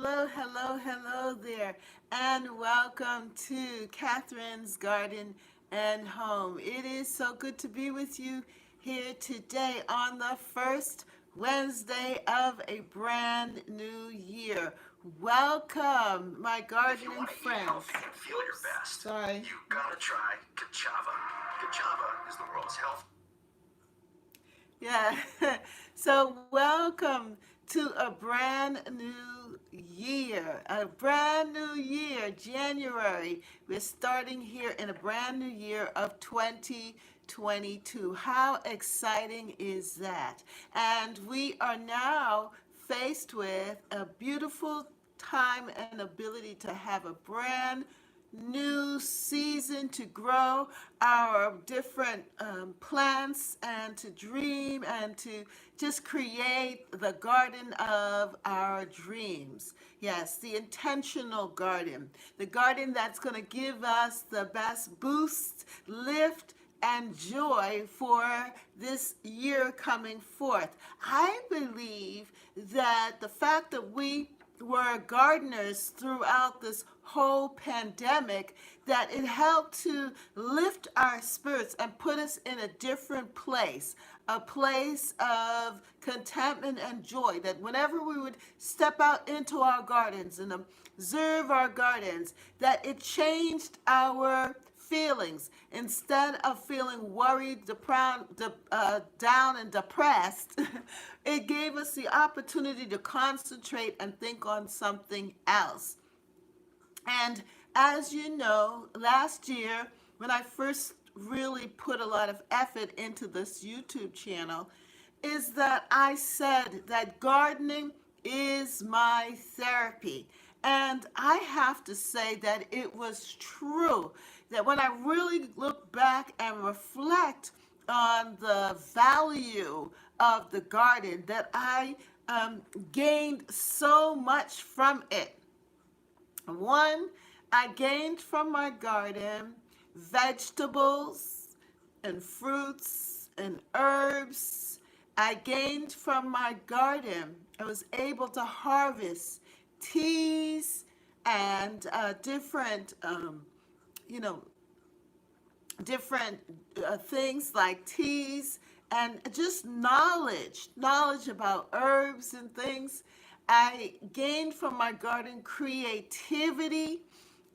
Hello there, and welcome to Catherine's Garden and Home. It is so good to be with you here today on the first Wednesday of a brand new year. Welcome, my gardening friends. Healthy and feel your best. Sorry. You gotta try Kachava. Kachava is the world's health. Yeah. So welcome to a brand new year. A brand new year, January. We're starting here in a brand new year of 2022. How exciting is that? And we are now faced with a beautiful time and ability to have a brand new season to grow our different plants and to dream and to just create the garden of our dreams. Yes, the intentional garden, the garden that's going to give us the best boost, lift, and joy for this year coming forth. I believe that the fact that we were gardeners throughout this whole pandemic, that it helped to lift our spirits and put us in a different place, a place of contentment and joy, that whenever we would step out into our gardens and observe our gardens, that it changed our feelings. Instead of feeling worried, down, and depressed, it gave us the opportunity to concentrate and think on something else. And as you know, last year, when I first really put a lot of effort into this YouTube channel, is that I said that gardening is my therapy. And I have to say that it was true. That when I really look back and reflect on the value of the garden, that I gained so much from it. One, I gained from my garden vegetables and fruits and herbs. I gained from my garden, I was able to harvest teas and different, you know, different things like teas and just knowledge about herbs and things. I gained from my garden creativity.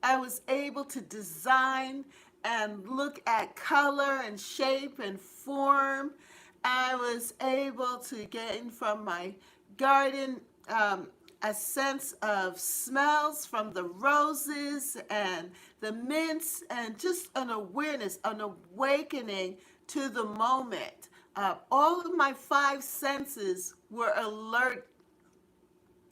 I was able to design and look at color and shape and form. I was able to gain from my garden a sense of smells from the roses and the mints, and just an awareness, an awakening to the moment. All of my five senses were alert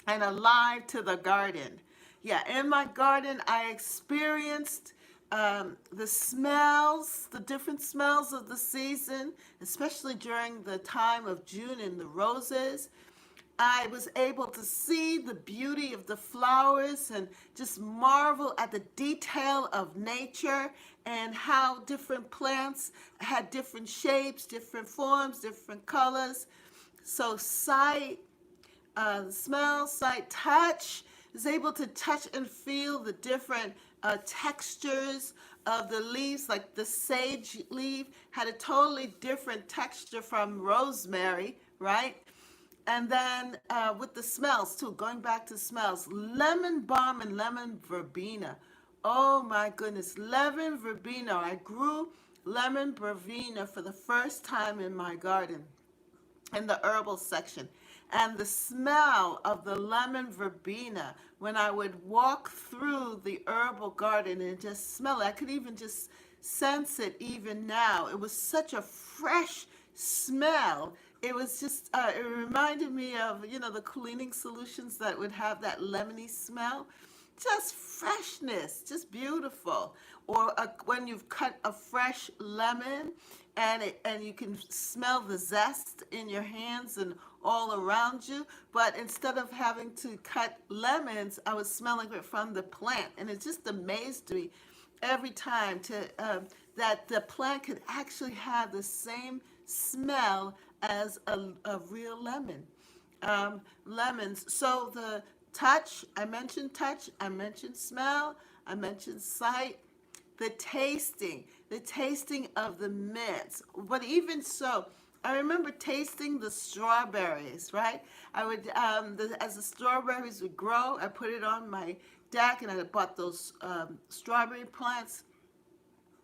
and alive to the garden. Yeah, in my garden, I experienced the smells, the different smells of the season, especially during the time of June and the roses. I was able to see the beauty of the flowers and just marvel at the detail of nature and how different plants had different shapes, different forms, different colors. So sight, smell, sight, touch, is able to touch and feel the different textures of the leaves. Like the sage leaf had a totally different texture from rosemary, right? And then with the smells too, going back to smells, lemon balm and lemon verbena. Oh my goodness, lemon verbena. I grew lemon verbena for the first time in my garden in the herbal section. And the smell of the lemon verbena, when I would walk through the herbal garden and just smell it, I could even just sense it even now. It was such a fresh smell. It was just, it reminded me of, the cleaning solutions that would have that lemony smell. Just freshness, just beautiful. Or when you've cut a fresh lemon and you can smell the zest in your hands and all around you. But instead of having to cut lemons, I was smelling it from the plant. And it just amazed me every time that the plant could actually have the same smell as a real lemon. Lemons. So Touch, I mentioned touch, I mentioned smell, I mentioned sight, the tasting of the mints. But even so, I remember tasting the strawberries, right? I would, as the strawberries would grow, I put it on my deck, and I bought those strawberry plants,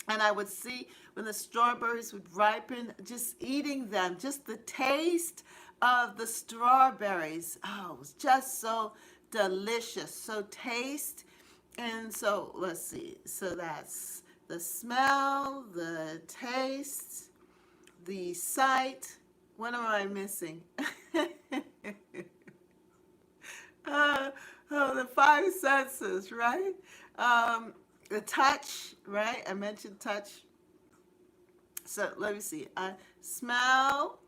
and I would see when the strawberries would ripen, just eating them, just the taste of the strawberries. Oh, it was just so delicious. So taste, and so let's see. So that's the smell, the taste, the sight. What am I missing? uh, oh, the five senses, right? The touch, right? I mentioned touch. So let me see. Smell.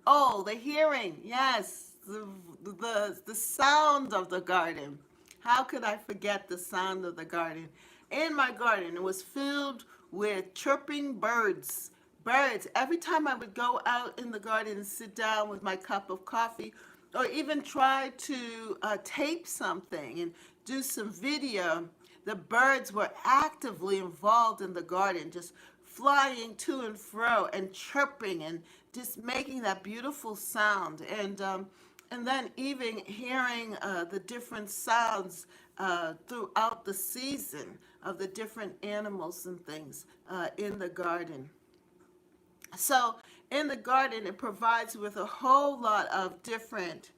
Oh, the hearing. Yes, the sound of the garden. How could I forget the sound of the garden? In my garden, it was filled with chirping birds. Birds. Every time I would go out in the garden and sit down with my cup of coffee, or even try to tape something and do some video, the birds were actively involved in the garden, just flying to and fro and chirping and just making that beautiful sound. And then even hearing the different sounds throughout the season of the different animals and things in the garden. So in the garden, it provides with a whole lot of different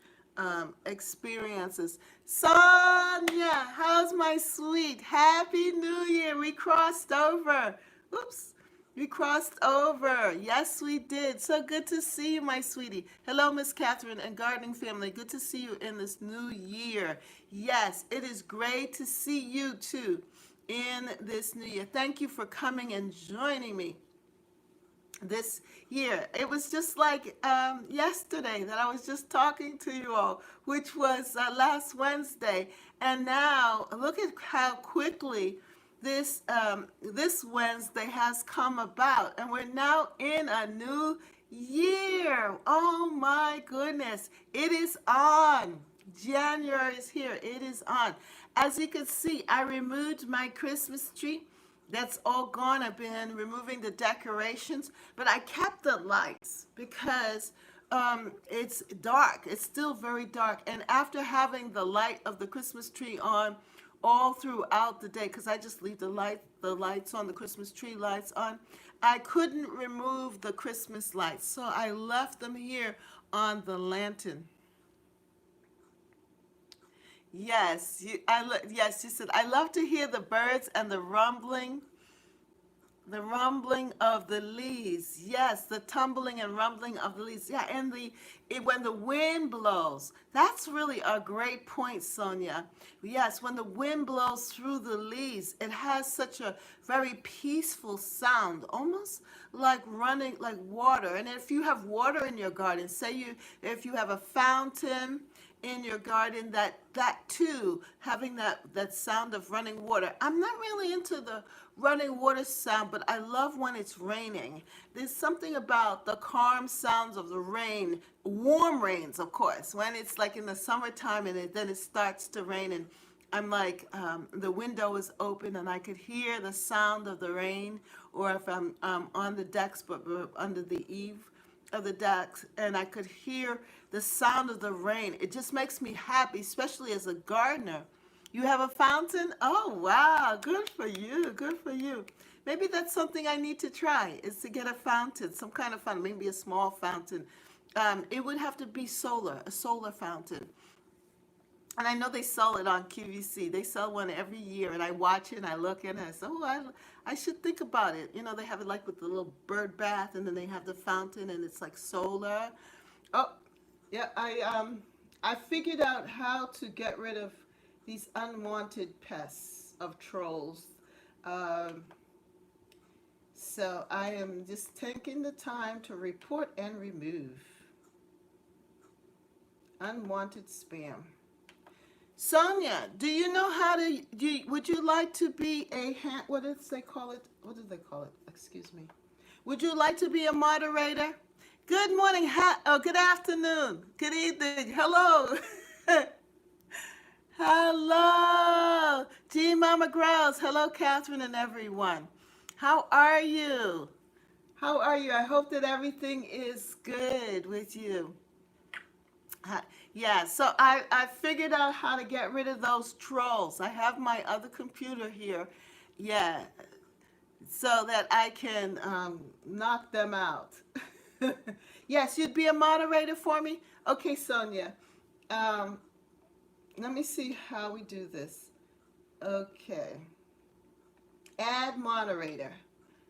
experiences. Sonia, how's my sweet? Happy New Year. We crossed over. Oops. We crossed over. Yes, we did. So good to see you, my sweetie. Hello, Miss Catherine and gardening family. Good to see you in this new year. Yes, it is great to see you too in this new year. Thank you for coming and joining me this year. It was just like yesterday that I was just talking to you all, which was last Wednesday. And now look at how quickly this Wednesday has come about, and we're now in a new year. Oh my goodness, it is on. January is here. It is on. As you can see, I removed my Christmas tree. That's all gone. I've been removing the decorations, but I kept the lights because it's dark. It's still very dark. And after having the light of the Christmas tree on all throughout the day, because I just leave the lights on, the Christmas tree lights on, I couldn't remove the Christmas lights, so I left them here on the lantern. Yes, yes, you said, I love to hear the birds and the rumbling of the leaves. Yes, the tumbling and rumbling of the leaves. Yeah, and when the wind blows. That's really a great point, Sonia. Yes, when the wind blows through the leaves, it has such a very peaceful sound, almost like running, like water. And if you have water in your garden, if you have a fountain in your garden, that too, having that sound of running water. I'm not really into the running water sound, but I love when it's raining. There's something about the calm sounds of the rain, warm rains, of course, when it's like in the summertime and then it starts to rain, and I'm like, the window is open and I could hear the sound of the rain, or if I'm on the decks, but under the eave of the decks, and I could hear the sound of the rain. It just makes me happy, especially as a gardener. You have a fountain? Oh, wow. Good for you. Good for you. Maybe that's something I need to try, is to get a fountain, some kind of fountain, maybe a small fountain. It would have to be a solar fountain. And I know they sell it on QVC. They sell one every year, and I watch it, and I look at it, and I say, oh, I should think about it. You know, they have it like with the little bird bath, and then they have the fountain, and it's like solar. Oh, yeah, I figured out how to get rid of these unwanted pests of trolls. Um, so I am just taking the time to report and remove unwanted spam. Sonia, do you know how to, would you like to be what did they call it? What did they call it? Excuse me. Would you like to be a moderator? Good morning, good afternoon, good evening, hello. Hello, G Mama Grows. Hello, Catherine and everyone. How are you? How are you? I hope that everything is good with you. Uh, Yeah, so I figured out how to get rid of those trolls. I have my other computer here. Yeah, so that I can knock them out. Yes, you'd be a moderator for me? Okay, Sonia. Um, Let me see how we do this. Okay. Add moderator.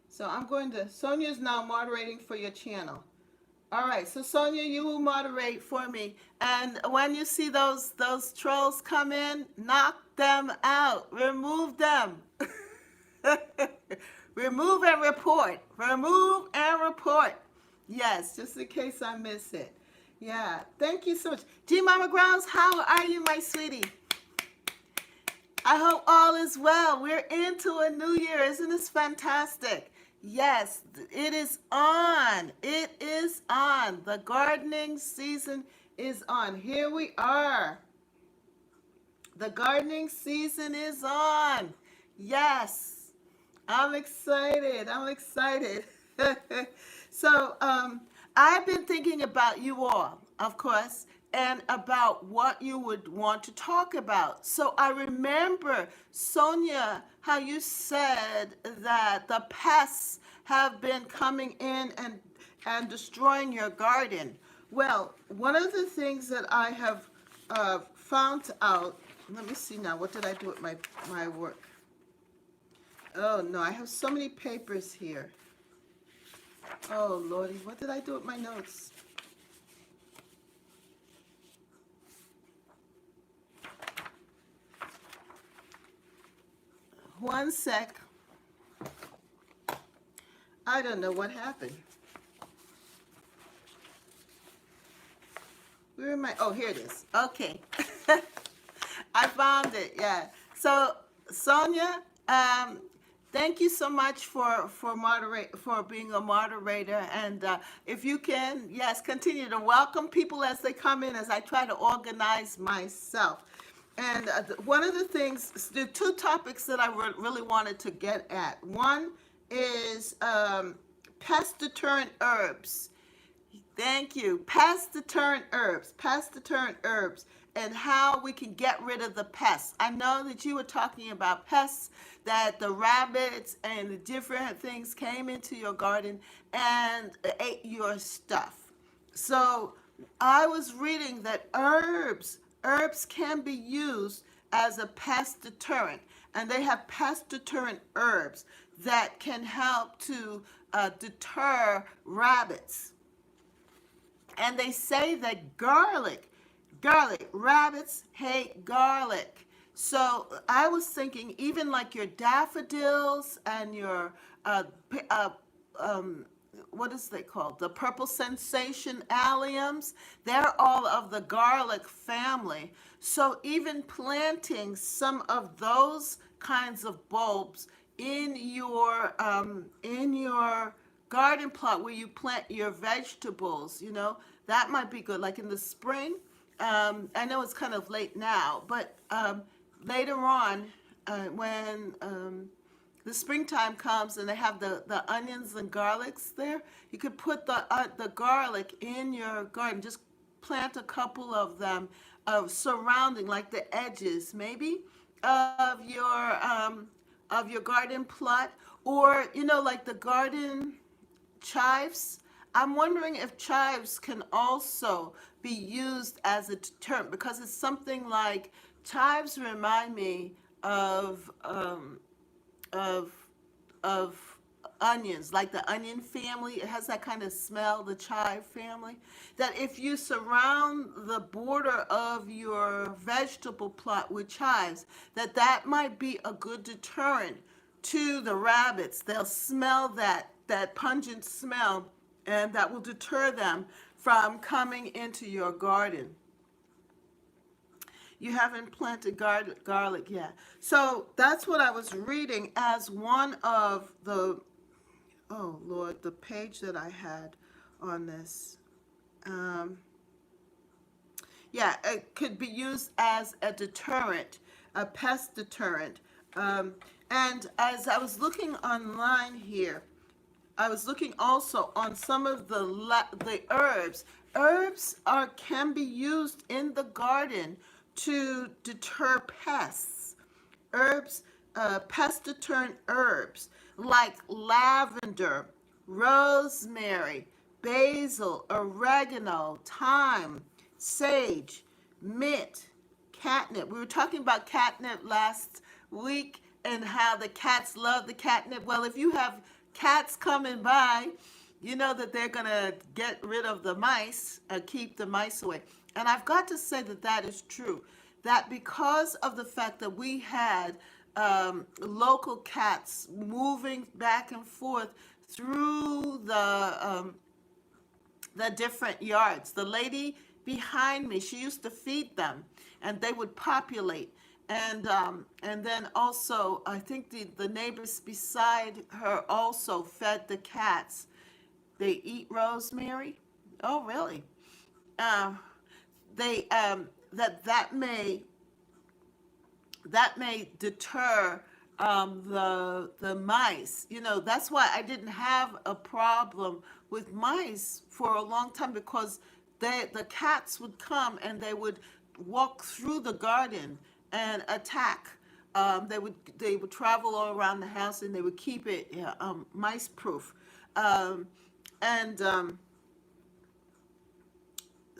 So I'm going to, Sonia's now moderating for your channel. All right, so Sonia, you will moderate for me. And when you see those trolls come in, knock them out. Remove them. Remove and report. Remove and report. Yes, just in case I miss it. Yeah, thank you so much. G Mama Grounds, how are you, my sweetie? I hope all is well. We're into a new year. Isn't this fantastic? Yes, it is on. It is on. The gardening season is on. Here we are. The gardening season is on. Yes. I'm excited. I'm excited. So, I've been thinking about you all, of course, and about what you would want to talk about. So I remember, Sonia, how you said that the pests have been coming in and destroying your garden. Well, one of the things that I have found out, let me see now, what did I do with my work? Oh no, I have so many papers here. Oh Lordy, what did I do with my notes? One sec. I don't know what happened. Where am I? Oh, here it is. Okay. I found it. Yeah. So, Sonia, thank you so much for being a moderator. And if you can, yes, continue to welcome people as they come in as I try to organize myself. And one of the things, the two topics that I really wanted to get at. One is pest deterrent herbs. Thank you. Pest deterrent herbs, and how we can get rid of the pests. I know that you were talking about pests, that the rabbits and the different things came into your garden and ate your stuff. So I was reading that herbs can be used as a pest deterrent, and they have pest deterrent herbs that can help to deter rabbits. And they say that rabbits hate garlic. So I was thinking, even like your daffodils and your, um, what is they called? The purple sensation alliums, they're all of the garlic family. So even planting some of those kinds of bulbs in your garden plot where you plant your vegetables, that might be good. Like in the spring, I know it's kind of late now, but later on, when the springtime comes and they have the onions and garlics there, you could put the garlic in your garden. Just plant a couple of them surrounding, like the edges, maybe of your garden plot, or like the garden chives. I'm wondering if chives can also be used as a deterrent, because it's something like chives remind me of of onions, like the onion family. It has that kind of smell, the chive family. That if you surround the border of your vegetable plot with chives, that might be a good deterrent to the rabbits. They'll smell that pungent smell, and that will deter them from coming into your garden. You haven't planted garlic yet. So that's what I was reading as one of the, oh Lord, the page that I had on this. Um, Yeah, it could be used as a deterrent, a pest deterrent. Um, and as I was looking online here, I was looking also on some of the herbs. Herbs can be used in the garden to deter pests. Herbs, pest deterrent herbs like lavender, rosemary, basil, oregano, thyme, sage, mint, catnip. We were talking about catnip last week and how the cats love the catnip. Well, if you have cats coming by, you know that they're going to get rid of the mice, keep the mice away. And I've got to say that that is true. That because of the fact that we had local cats moving back and forth through the different yards. The lady behind me, she used to feed them, and they would populate. And then also, I think the neighbors beside her also fed the cats. They eat rosemary. Oh, really? Uh, they that may deter the mice. You know, that's why I didn't have a problem with mice for a long time, because the cats would come and they would walk through the garden and attack. They would travel all around the house, and they would keep it, yeah, mice proof. Um, and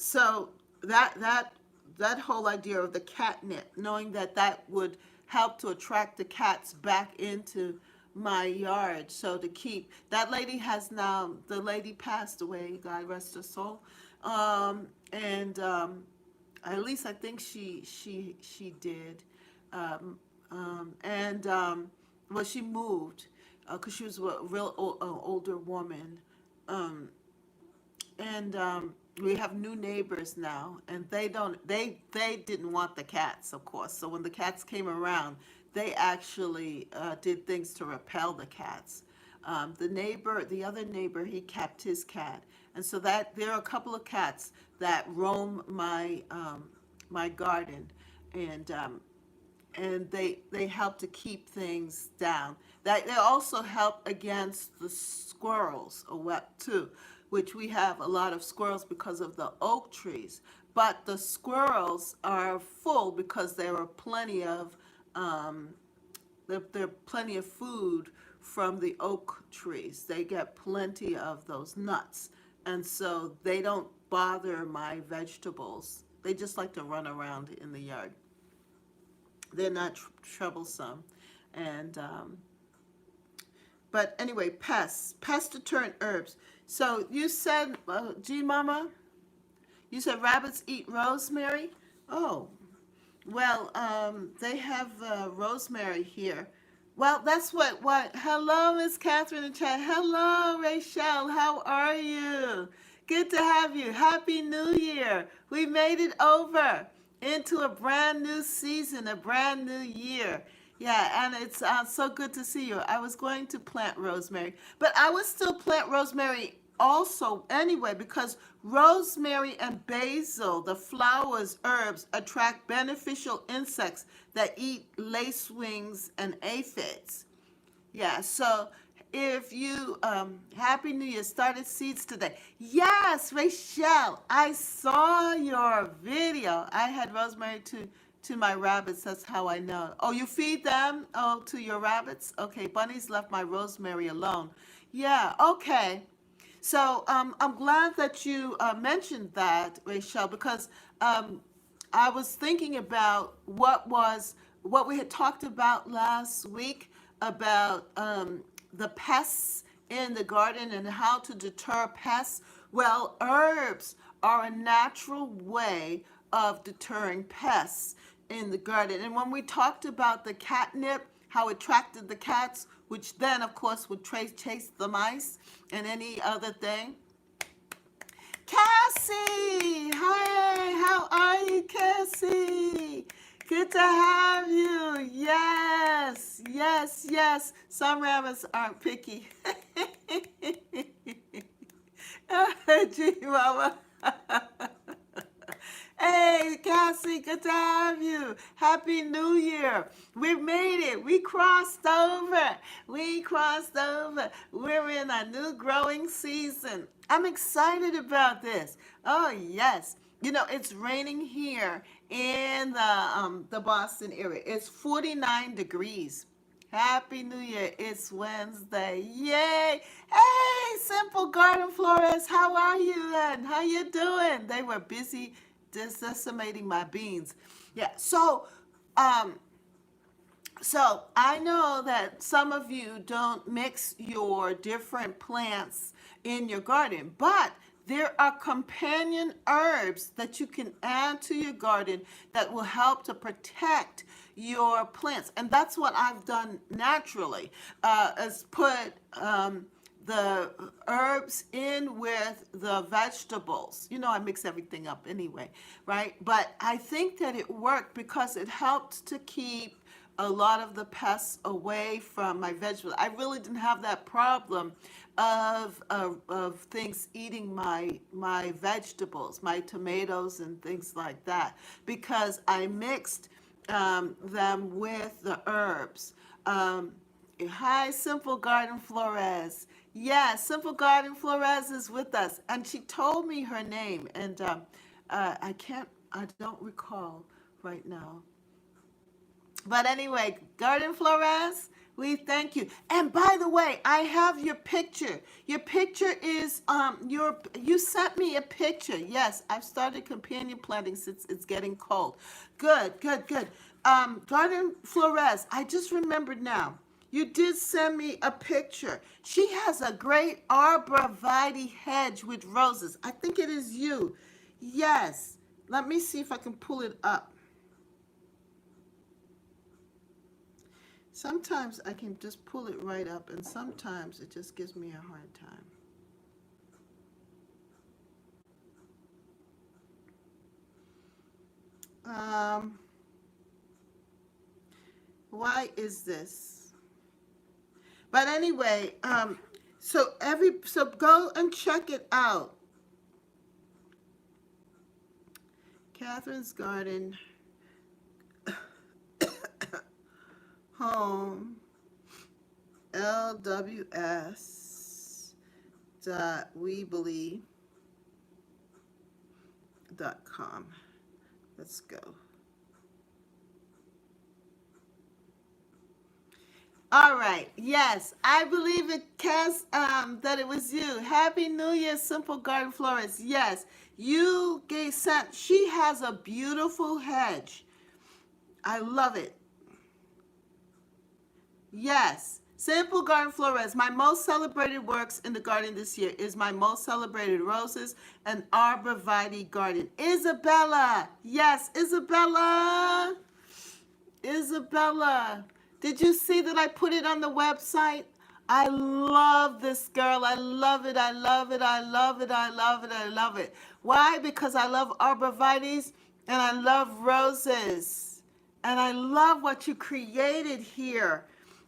So that whole idea of the catnip, knowing that that would help to attract the cats back into my yard. So to keep that lady has now the lady passed away, God rest her soul. And at least I think she did. And well, she moved because she was a real older woman. Um, and we have new neighbors now, and they didn't want the cats, of course. So when the cats came around, they actually did things to repel the cats. The other neighbor, he kept his cat, and so that there are a couple of cats that roam my garden, and they help to keep things down. That they also help against the squirrels, or what too, which we have a lot of squirrels because of the oak trees. But the squirrels are full because there are plenty of there are plenty of food from the oak trees. They get plenty of those nuts, and so they don't bother my vegetables. They just like to run around in the yard. They're not troublesome. And but anyway, pest deterrent herbs. So you said, G Mama, you said rabbits eat rosemary. Oh, well, they have rosemary here. Well, that's what. Hello, Miss Catherine in chat. Hello, Rachel. How are you? Good to have you. Happy New Year. We made it over into a brand new season, a brand new year. Yeah, and it's so good to see you. I was going to plant rosemary, but I would still plant rosemary also anyway, because rosemary and basil, the flowers, herbs, attract beneficial insects that eat lacewings and aphids. Yeah, so if you, Happy New Year, started seeds today. Yes, Rachel, I saw your video. I had rosemary to my rabbits. That's how I know. Oh, you feed them? Oh, to your rabbits? Okay, bunnies left my rosemary alone. Yeah, okay. So I'm glad that you mentioned that, Rachel, because I was thinking about what we had talked about last week about the pests in the garden and how to deter pests. Well, herbs are a natural way of deterring pests in the garden. And when we talked about the catnip, how it attracted the cats, which then, of course, would chase the mice and any other thing. Cassie! Hi, how are you, Cassie? Good to have you. Yes, yes, yes. Some rabbits aren't picky. Gee, Mama. Hey, Cassie, good to have you. Happy New Year. We made it. We crossed over. We crossed over. We're in a new growing season. I'm excited about this. Oh, yes. You know, it's raining here in the Boston area. It's 49 degrees. Happy New Year. It's Wednesday. Yay. Hey, Simple Garden Flores, how are you then? How you doing? They were busy decimating my beans. Yeah. Um so I know that some of you don't mix your different plants in your garden, but there are companion herbs that you can add to your garden that will help to protect your plants. And that's what I've done naturally, is put the herbs in with the vegetables. You know, I mix everything up anyway, right? But I think that it worked because it helped to keep a lot of the pests away from my vegetables. I really didn't have that problem of things eating my vegetables, my tomatoes and things like that, because I mixed them with the herbs. Hi, Simple Garden Flores. Yeah, Simple Garden Flores is with us, and she told me her name, and I don't recall right now. But anyway, Garden Flores, we thank you. And by the way, I have your picture. Your picture is you sent me a picture. Yes, I've started companion planting since it's getting cold. Good, good, good. Garden Flores, I just remembered now. You did send me a picture. She has a great arborvitae hedge with roses. I think it is you. Yes. Let me see if I can pull it up. Sometimes I can just pull it right up, and sometimes it just gives me a hard time. Why is this? But anyway, so go and check it out. Catherine's Garden Home LWS .weebly.com. Let's go. All right. Yes, I believe it, Cass, that it was you. Happy New Year, Simple Garden Florist. Yes, you gave sent. She has a beautiful hedge. I love it. Yes. Simple Garden Flores. My most celebrated works in the garden this year is my most celebrated roses and arborvitae garden. Isabella. Yes, Isabella. Isabella. Did you see that I put it on the website? I love this girl. I love it. I love it. I love it. I love it. I love it. Why? Because I love arborvitaes and I love roses. And I love what you created here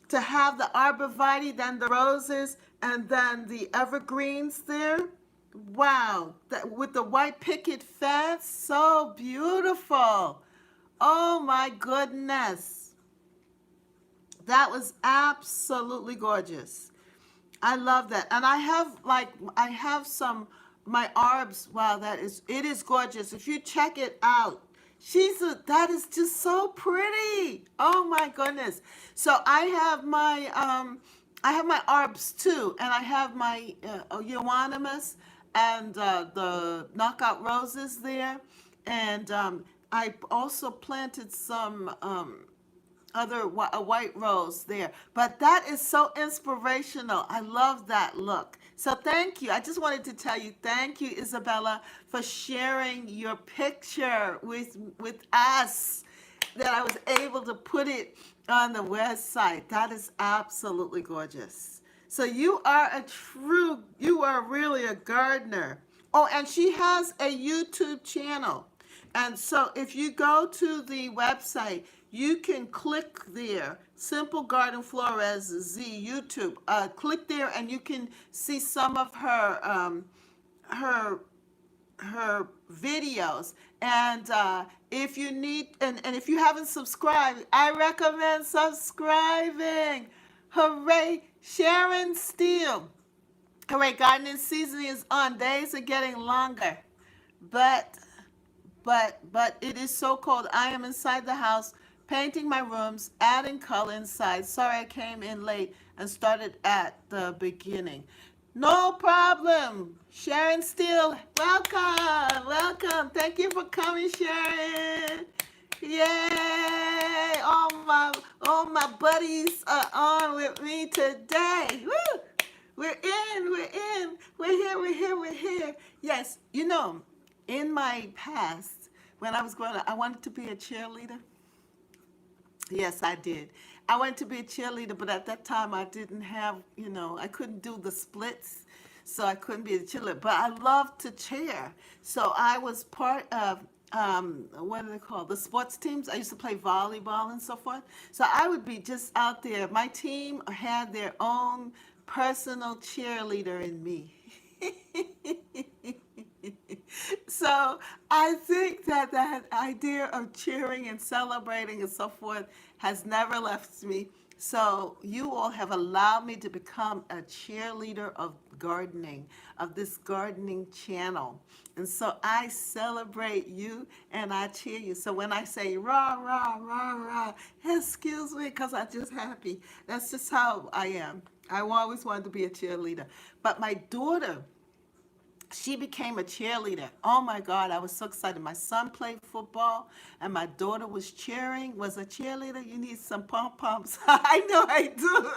to have the arborvitae, then the roses, and then the evergreens there. Wow. That, with the white picket fence. So beautiful. Oh my goodness. That was absolutely gorgeous. I love that. And I have some my arbs. Wow, it is gorgeous. If you check it out, that is just so pretty. Oh my goodness. So I have my arbs too, and I have my euonymus and the knockout roses there, and I also planted some a white rose there. But that is so inspirational. I love that look. So thank you. I just wanted to tell you thank you, Isabella, for sharing your picture with us, that I was able to put it on the website. That is absolutely gorgeous. So you are really a gardener. Oh, and she has a YouTube channel. And so if you go to the website, you can click there, Simple Garden Flores Z YouTube. Click there and you can see some of her videos. And if you need, and if you haven't subscribed, I recommend subscribing. Hooray, Sharon Steele. Hooray, gardening season is on. Days are getting longer. But but it is so cold. I am inside the house painting my rooms, adding color inside. Sorry I came in late and started at the beginning. No problem. Sharon Steele, welcome, welcome. Thank you for coming, Sharon. Yay! All my buddies are on with me today. Woo! We're here. Yes, in my past, when I was growing up, I wanted to be a cheerleader. Yes, I did. I wanted to be a cheerleader, but at that time I didn't have, I couldn't do the splits, so I couldn't be a cheerleader. But I loved to cheer. So I was part of, what are they called? The sports teams. I used to play volleyball and so forth. So I would be just out there. My team had their own personal cheerleader in me. So I think that idea of cheering and celebrating and so forth has never left me. So you all have allowed me to become a cheerleader of gardening, of this gardening channel. And so I celebrate you and I cheer you. So when I say rah, rah, rah, rah, excuse me, because I'm just happy. That's just how I am. I always wanted to be a cheerleader. But my daughter, she became a cheerleader. Oh my God, I was so excited. My son played football and my daughter was was a cheerleader. You need some pom-poms. I know I do.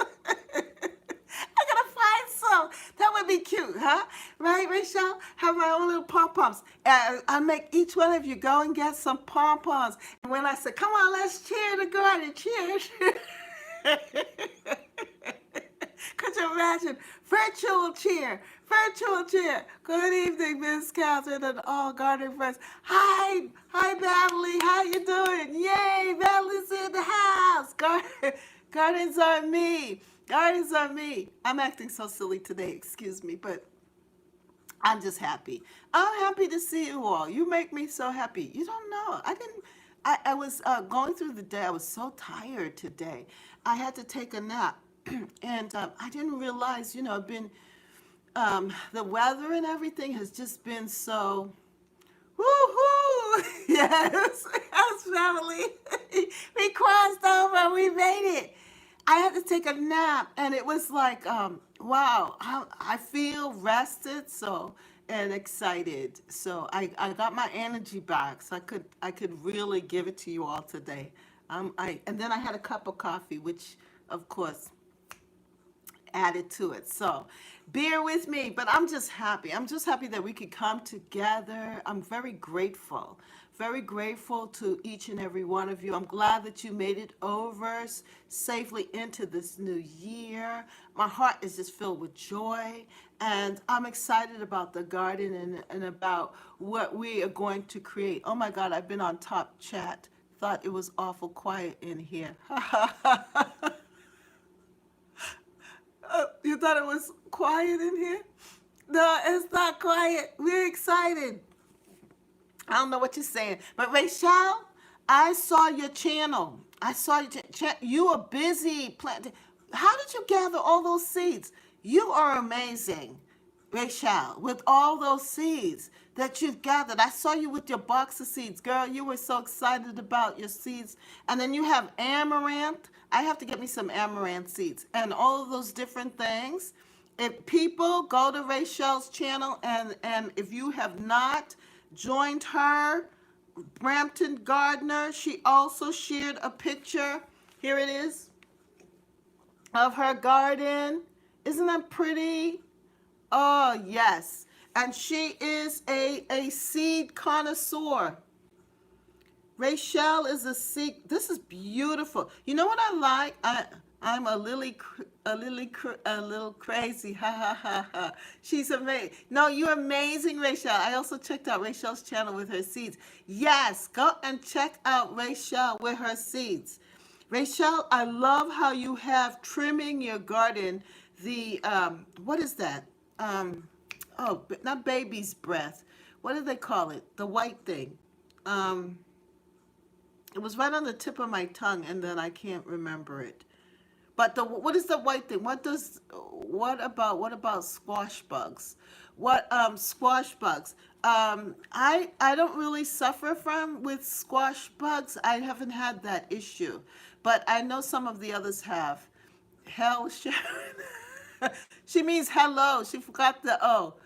I gotta find some. That would be cute, huh? Right, Rachel? Have my own little pom-poms. I make each one of you go and get some pom-poms. And when I say, come on, let's cheer the garden. Cheer. Could you imagine? Virtual cheer. Virtual cheer. Good evening, Miss Catherine and all garden friends. Hi, Natalie. How you doing? Yay, Natalie's in the house. Gardens are me. Gardens are me. I'm acting so silly today. Excuse me, but I'm just happy. I'm happy to see you all. You make me so happy. You don't know. I was going through the day. I was so tired today. I had to take a nap. And I didn't realize, I've been, the weather and everything has just been so, woohoo! Yes, family. We crossed over. We made it. I had to take a nap, and it was like, wow, I feel rested, and excited. So I got my energy back, so I could really give it to you all today. And then I had a cup of coffee, which, of course, added to it. So bear with me, but I'm just happy. I'm just happy that we could come together. I'm very grateful to each and every one of you. I'm glad that you made it over safely into this new year. My heart is just filled with joy, and I'm excited about the garden and about what we are going to create. Oh my God, I've been on top chat. Thought it was awful quiet in here. You thought it was quiet in here? No, it's not quiet. We're excited. I don't know what you're saying. But Rachel, I saw your channel. I saw your channel. You are busy planting. How did you gather all those seeds? You are amazing, Rachel, with all those seeds that you've gathered. I saw you with your box of seeds. Girl, you were so excited about your seeds. And then you have amaranth. I have to get me some amaranth seeds and all of those different things. If people go to Rachel's channel and if you have not joined her, Brampton Gardener, she also shared a picture. Here it is of her garden. Isn't that pretty? Oh, yes. And she is a seed connoisseur. Rachel is a seed. This is beautiful. You know what I like? I'm a little crazy. Ha ha ha ha. She's amazing. No, you're amazing, Rachel. I also checked out Rachel's channel with her seeds. Yes, go and check out Rachel with her seeds. Rachel, I love how you have trimming your garden. The what is that? Oh, not baby's breath. What do they call it? The white thing. Um, it was right on the tip of my tongue, and then I can't remember it. But the what is the white thing? What about squash bugs? What squash bugs? I don't really suffer from with squash bugs. I haven't had that issue, but I know some of the others have. Hell, Sharon. She means hello. She forgot the O.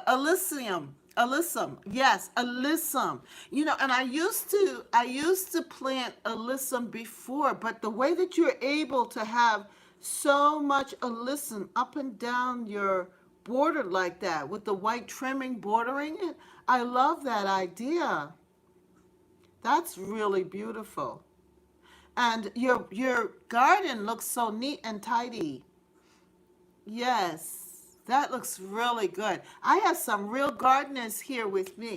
Elysium. Alyssum. Yes, alyssum. And I used to plant alyssum before, but the way that you're able to have so much alyssum up and down your border like that with the white trimming bordering it, I love that idea. That's really beautiful. And your garden looks so neat and tidy. Yes, that looks really good. I have some real gardeners here with me.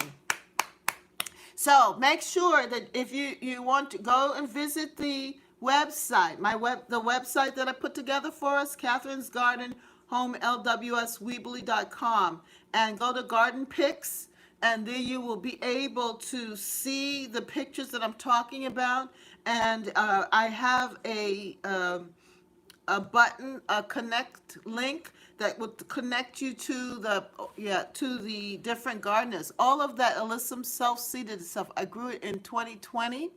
So make sure that if you want to go and visit the website, the website that I put together for us, Catherine's Garden Home LWSweebly.com, and go to Garden Pics, and then you will be able to see the pictures that I'm talking about. And I have a button, a connect link that would connect you to the different gardeners. All of that alyssum self-seeded stuff. I grew it in 2020.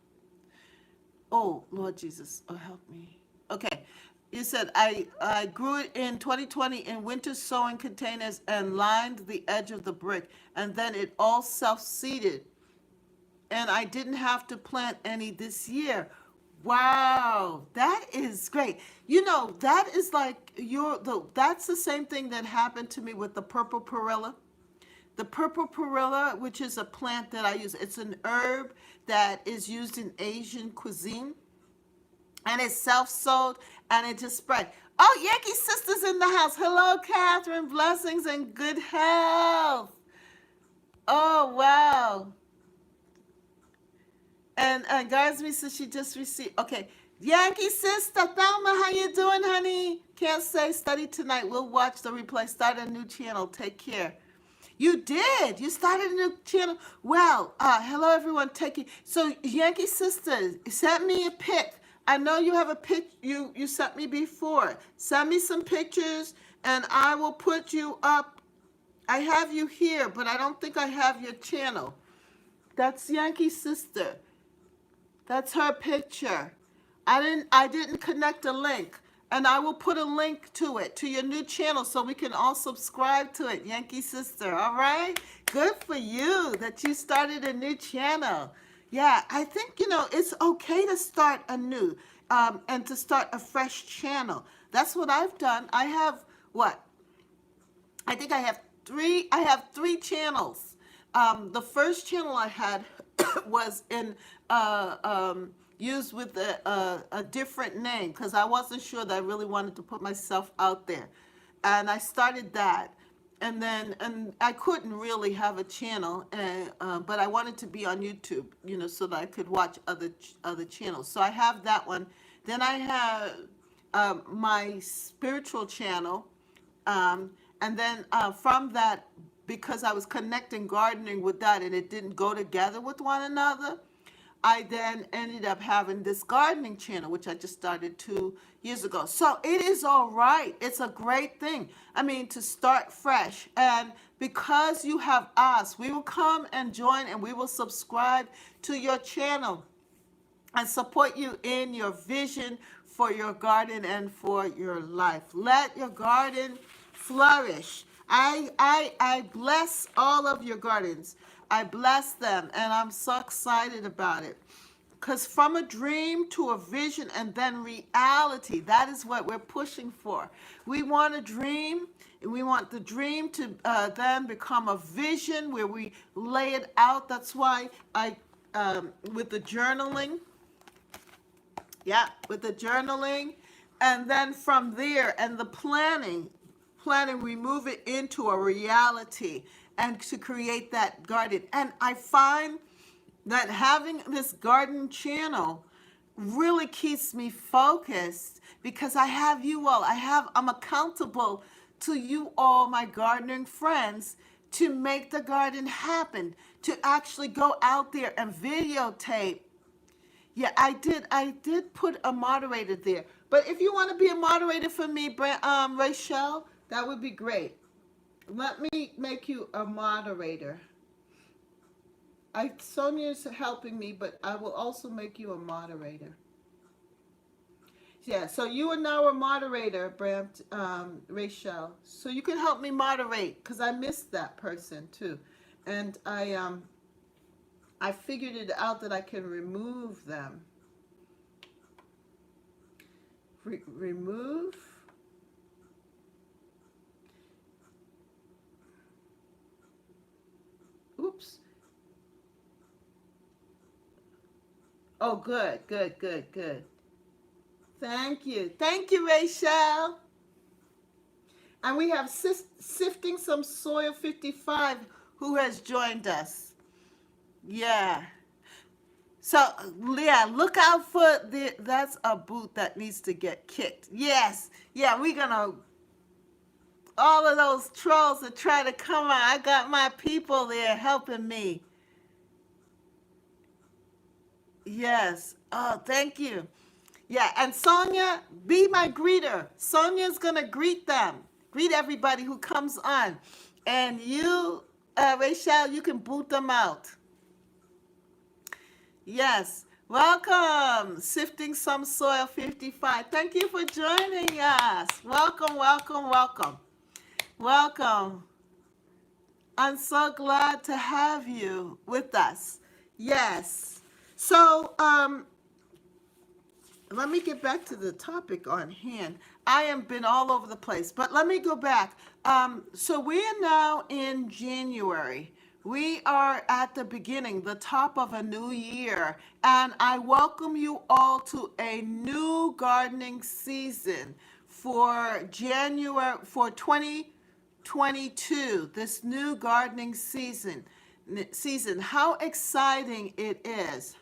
Oh, Lord Jesus, oh help me. Okay. You said I grew it in 2020 in winter sowing containers and lined the edge of the brick, and then it all self-seeded, and I didn't have to plant any this year. Wow, that is great. That is like that's the same thing that happened to me with the purple perilla. The purple perilla, which is a plant that I use, it's an herb that is used in Asian cuisine, and it's self-sowed, and it just spread. Oh, Yankee Sisters in the house. Hello, Catherine. Blessings and good health. Oh, wow. And Garsby says she just received. Okay, Yankee sister Thelma, how you doing, honey? Can't say study tonight. We'll watch the replay. Start a new channel. Take care. You did. You started a new channel. Well, hello everyone. Take it. So Yankee sister, send me a pic. I know you have a pic. You sent me before. Send me some pictures, and I will put you up. I have you here, but I don't think I have your channel. That's Yankee sister. That's her picture. I didn't connect a link. And I will put a link to it, to your new channel, so we can all subscribe to it, Yankee Sister. All right? Good for you that you started a new channel. Yeah, I think, it's okay to start anew, and to start a fresh channel. That's what I've done. I have what? I think I have three channels. The first channel I had was used with a different name because I wasn't sure that I really wanted to put myself out there, and I started that, and I couldn't really have a channel, but I wanted to be on YouTube, so that I could watch other channels. So I have that one. Then I have my spiritual channel, and then from that, because I was connecting gardening with that and it didn't go together with one another, I then ended up having this gardening channel, which I just started 2 years ago. So it is all right. It's a great thing. I mean, to start fresh. And because you have us, we will come and join, and we will subscribe to your channel and support you in your vision for your garden and for your life. Let your garden flourish. I bless all of your gardens. I bless them, and I'm so excited about it. Because from a dream to a vision and then reality, that is what we're pushing for. We want a dream, and we want the dream to then become a vision where we lay it out. That's why with the journaling, with the journaling, and then from there, and the planning, we move it into a reality and to create that garden. And I find that having this garden channel really keeps me focused because I have you all. I'm accountable to you all, my gardening friends, to make the garden happen, to actually go out there and videotape. Yeah, I did put a moderator there. But if you want to be a moderator for me, Rachel, that would be great. Let me make you a moderator. Sonia's helping me, but I will also make you a moderator. Yeah, so you are now a moderator, Rachel. So you can help me moderate because I missed that person too, and I figured it out that I can remove them. Remove. Oops. Oh, good, good, good, good. Thank you, Rachel. And we have Sifting Some Soil 55 who has joined us. Yeah. So, yeah, look out for that's a boot that needs to get kicked. Yes. Yeah, we're going to, all of those trolls that try to come on. I got my people there helping me. Yes. Oh, thank you. Yeah, and Sonia, be my greeter. Sonia's going to greet them, greet everybody who comes on. And you, Rachel, you can boot them out. Yes. Welcome, Sifting Some Soil 55. Thank you for joining us. Welcome, welcome, welcome. Welcome. I'm so glad to have you with us. Yes. So, let me get back to the topic on hand. I have been all over the place, but let me go back. So we are now in January. We are at the beginning, the top of a new year, and I welcome you all to a new gardening season for January, for 2022, this new gardening season. How exciting it is.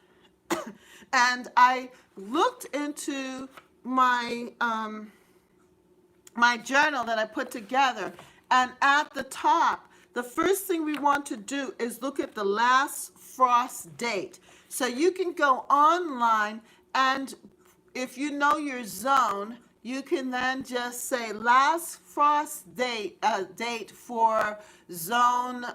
And I looked into my journal that I put together, and at the top, the first thing we want to do is look at the last frost date. So you can go online, and if you know your zone, you can then just say last frost date for zone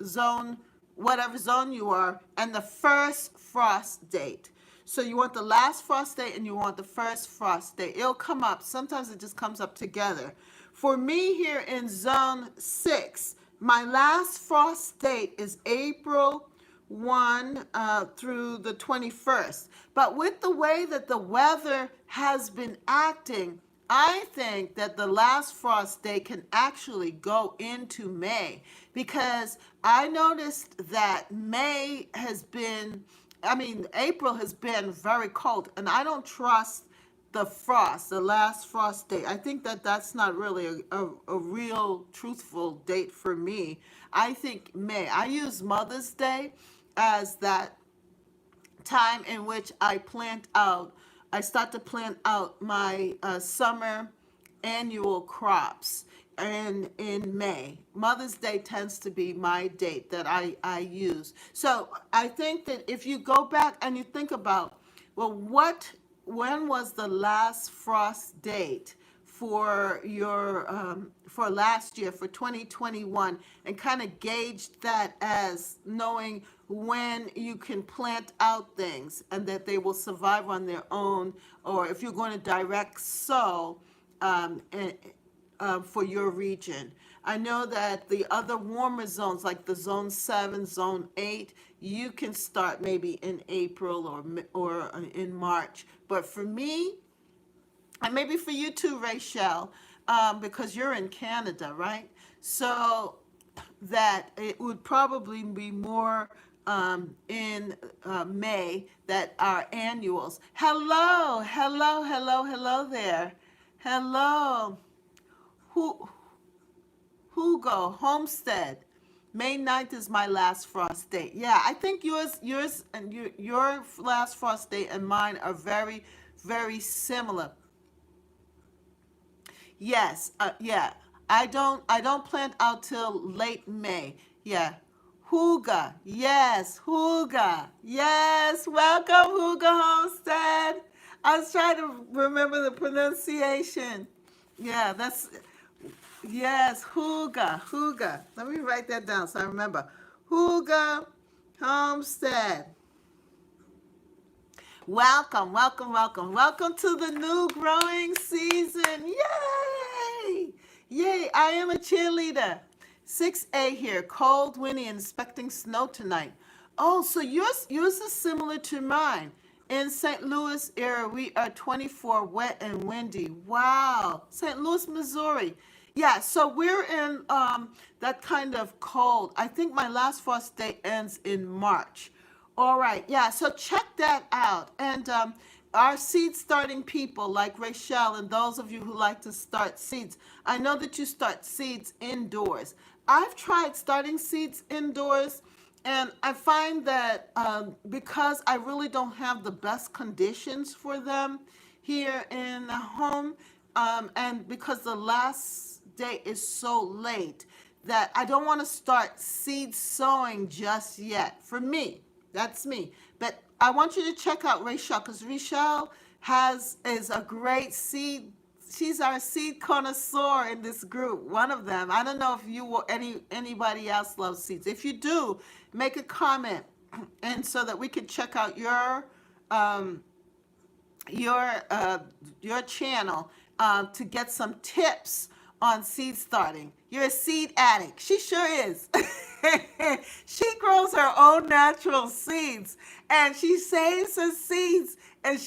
zone, whatever zone you are, and the first frost date. So you want the last frost date and you want the first frost date. It'll come up. Sometimes it just comes up together. For me here in zone 6, my last frost date is April 1 through the 21st. But with the way that the weather has been acting, I think that the last frost day can actually go into May, because I noticed that April has been very cold, and I don't trust the last frost day. I think that that's not really a real truthful date for me. I think May. I use Mother's Day as that time in which I start to plant out my summer annual crops. And in May, Mother's Day tends to be my date that I use. So I think that if you go back and you think about, well, when was the last frost date for for last year, for 2021, and kind of gauge that as knowing when you can plant out things and that they will survive on their own, or if you're going to direct sow and, for your region. I know that the other warmer zones, like the zone 7, zone 8, you can start maybe in April or in March. But for me, and maybe for you too, Rachel, because you're in Canada, right? So that it would probably be more in May that are annuals. Hello, hello, hello, hello there. Hello. Who, Hugo, Homestead. May 9th is my last frost date. Yeah, I think yours and your last frost date and mine are very, very similar. Yes, yeah. I don't plant out till late May. Yeah. Huga. Yes, Huga. Yes. Welcome, Huga Homestead. I was trying to remember the pronunciation. Yeah, that's yes, Huga. Huga. Let me write that down so I remember. Huga Homestead. Welcome, welcome, welcome. Welcome to the new growing season. Yay! Yay, I am a cheerleader. 6A here, cold, windy, and expecting snow tonight. Oh, so yours is similar to mine. In St. Louis area, we are 24, wet and windy. Wow. St. Louis, Missouri. Yeah, so we're in that kind of cold. I think my last frost day ends in March. All right, yeah, so check that out. And our seed starting people like Rachel and those of you who like to start seeds, I know that you start seeds indoors. I've tried starting seeds indoors, and I find that because I really don't have the best conditions for them here in the home, and because the last day is so late, that I don't want to start seed sowing just yet. For me, that's me. But I want you to check out Rachel because Rachel is a great seed. She's our seed connoisseur in this group. One of them. I don't know if you or anybody else loves seeds. If you do, make a comment, and so that we can check out um, your uh, your channel to get some tips on seed starting. You're a seed addict. She sure is. She grows her own natural seeds and she saves her seeds and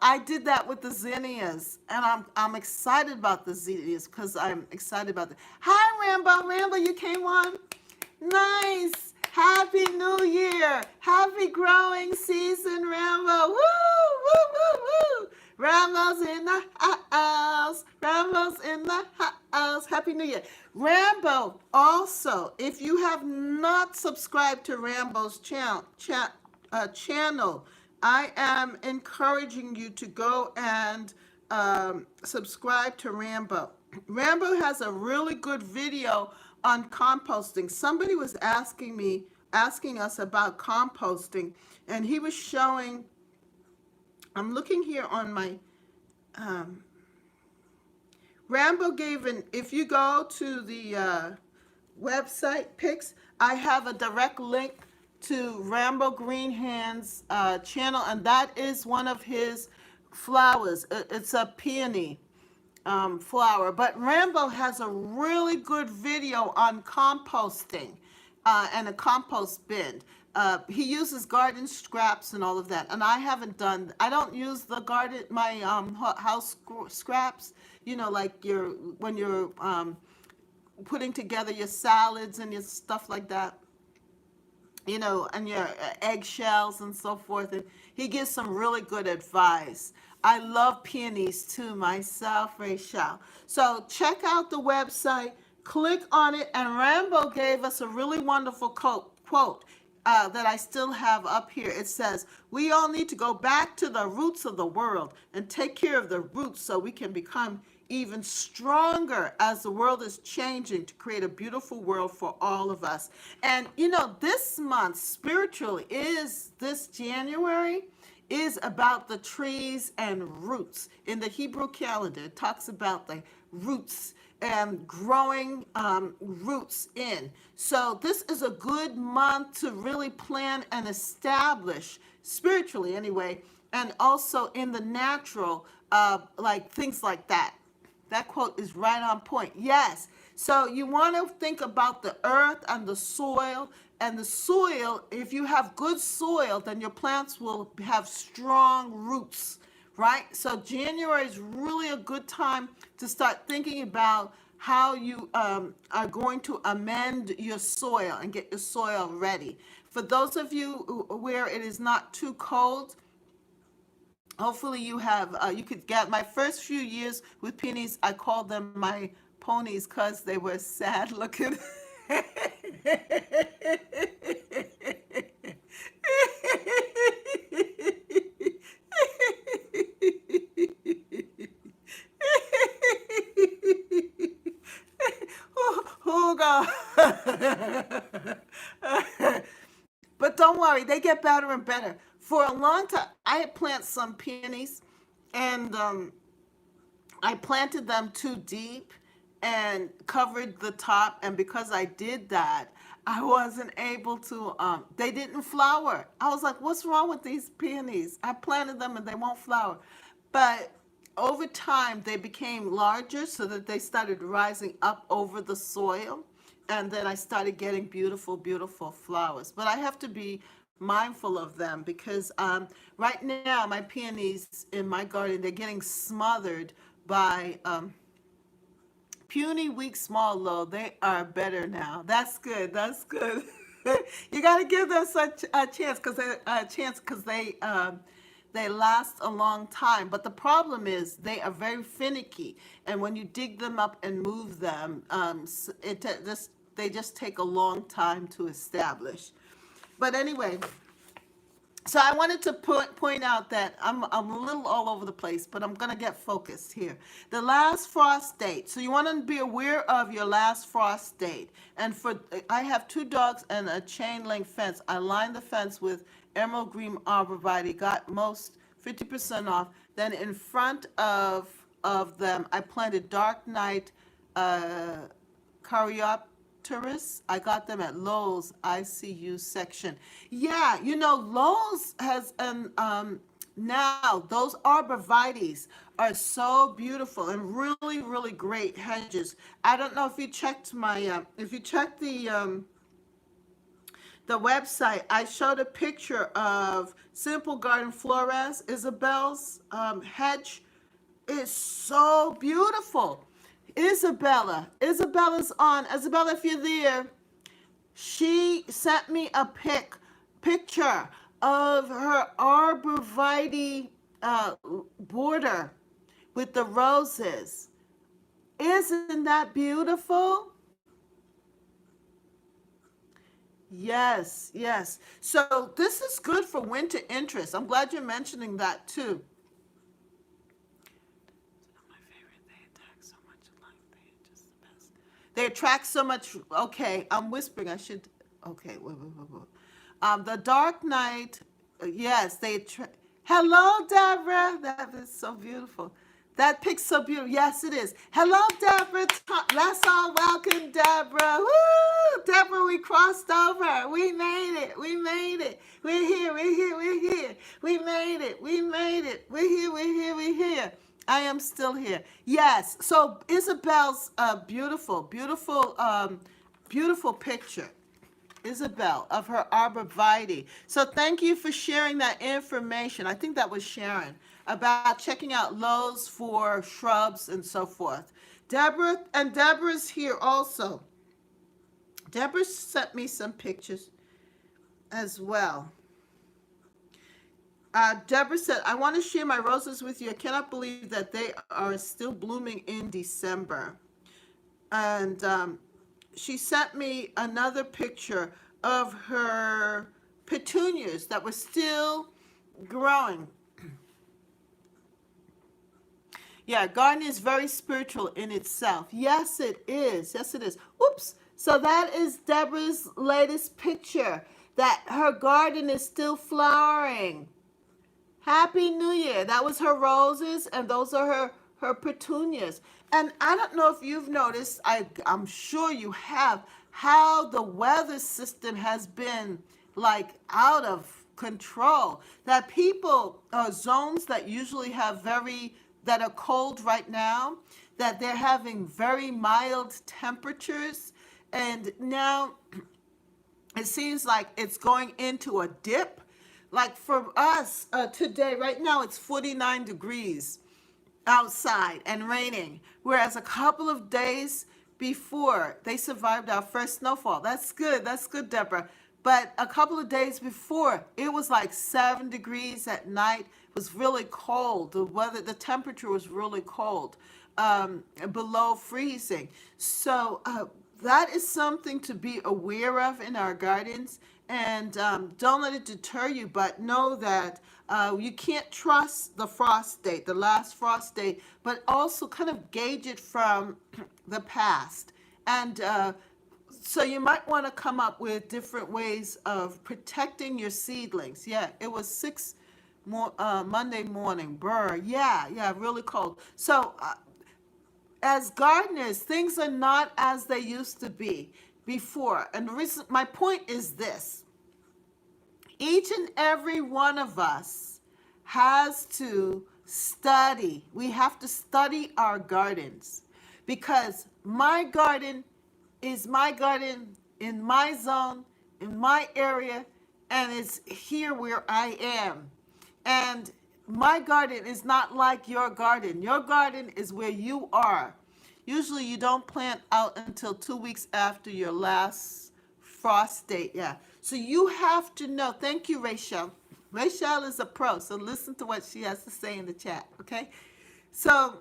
I did that with the zinnias and I'm excited about the zinnias because I'm excited about the Hi Rambo. Rambo, you came on? Nice. Happy New Year. Happy growing season, Rambo. Woo, woo, woo, woo. Rambo's in the house. Rambo's in the house. Happy New Year. Rambo, also, if you have not subscribed to Rambo's channel, I am encouraging you to go and subscribe to Rambo. Rambo has a really good video on composting. Somebody was asking us about composting, and he was showing. I'm looking here on my. Rambo gave if you go to the website pics, I have a direct link to Rambo Greenhand's channel, and that is one of his flowers. It's a peony flower. But Rambo has a really good video on composting and a compost bin. He uses garden scraps and all of that, and I don't use the garden my house scraps. Like when you're putting together your salads and your stuff like that. And your eggshells and so forth. And he gives some really good advice. I love peonies too myself, Rachel. So check out the website, click on it, and Rambo gave us a really wonderful quote that I still have up here. It says, "We all need to go back to the roots of the world and take care of the roots so we can become even stronger as the world is changing to create a beautiful world for all of us." And this month spiritually this January is about the trees and roots. In the Hebrew calendar, it talks about the roots and growing roots in. So this is a good month to really plan and establish spiritually anyway, and also in the natural, like things like that. That quote is right on point. Yes. So you want to think about the earth and the soil. And the soil, if you have good soil, then your plants will have strong roots, right? So January is really a good time to start thinking about how you are going to amend your soil and get your soil ready. For those of you where it is not too cold, hopefully you could get my first few years with peonies. I called them my ponies because they were sad looking. sorry, they get better and better. For a long time, I had planted some peonies, and I planted them too deep and covered the top. And because I did that, I wasn't able to, they didn't flower. I was like, what's wrong with these peonies? I planted them and they won't flower. But over time, they became larger so that they started rising up over the soil. And then I started getting beautiful, beautiful flowers. But I have to be mindful of them because right now my peonies in my garden, they're getting smothered by puny, weak, small, low. They are better now. That's good. That's good. You got to give them such a chance because they last a long time. But the problem is they are very finicky, and when you dig them up and move them, they just take a long time to establish. But anyway, so I wanted to point out that I'm a little all over the place, but I'm going to get focused here. The last frost date. So you want to be aware of your last frost date. And I have 2 dogs and a chain link fence. I lined the fence with emerald green arborvitae, got most 50% off. Then in front of them, I planted dark night Caryopteris. I got them at Lowe's ICU section. Yeah, Lowe's has now those arborvitaes are so beautiful and really, really great hedges. I don't know if you checked if you checked the website. I showed a picture of Simple Garden Flores. Isabel's hedge is so beautiful. Isabella's on. Isabella, if you're there, she sent me a picture of her arborvitae border with the roses. Isn't that beautiful? Yes, yes. So this is good for winter interest. I'm glad you're mentioning that too. They attract so much. Okay, I'm whispering. I should. Okay, wait. The Dark Knight. Yes, they attract. Hello, Deborah. That is so beautiful. That pic's so beautiful. Yes, it is. Hello, Deborah. Let's all welcome Deborah. Woo! Deborah, we crossed over. We made it. We made it. We're here. We're here. We're here. We made it. We made it. We're here. We're here. We're here. I am still here. Yes. So Isabel's beautiful, beautiful picture. Isabel of her arborvitae. So thank you for sharing that information. I think that was Sharon about checking out Lowe's for shrubs and so forth. Deborah's here also. Deborah sent me some pictures as well. Deborah said, I want to share my roses with you. I cannot believe that they are still blooming in December. And she sent me another picture of her petunias that were still growing. Yeah, gardening is very spiritual in itself. Yes, it is. Yes, it is. Oops. So that is Deborah's latest picture, that her garden is still flowering. Happy New Year. That was her roses, and those are her petunias. And I don't know if you've noticed, I'm sure you have, how the weather system has been like out of control. That zones that usually that are cold right now, that they're having very mild temperatures. And now it seems like it's going into a dip. Like for us today, right now it's 49 degrees outside and raining, whereas a couple of days before they survived our first snowfall. That's good, Deborah. But a couple of days before, it was like 7 degrees at night. It was really cold. The temperature was really cold, below freezing. So that is something to be aware of in our gardens. And don't let it deter you, but know that you can't trust the frost date, the last frost date, but also kind of gauge it from the past. And So you might want to come up with different ways of protecting your seedlings. Yeah, it was Monday morning. Brr. Yeah, yeah, really cold. So as gardeners, things are not as they used to be before. And the reason, my point is this: each and every one of us has to study. We have to study our gardens, because my garden is my garden in my zone, in my area, and it's here where I am. And my garden is not like your garden. Your garden is where you are. Usually you don't plant out until 2 weeks after your last frost date. Yeah. So you have to know. Thank you, Rachel. Rachel is a pro, so listen to what she has to say in the chat, okay? So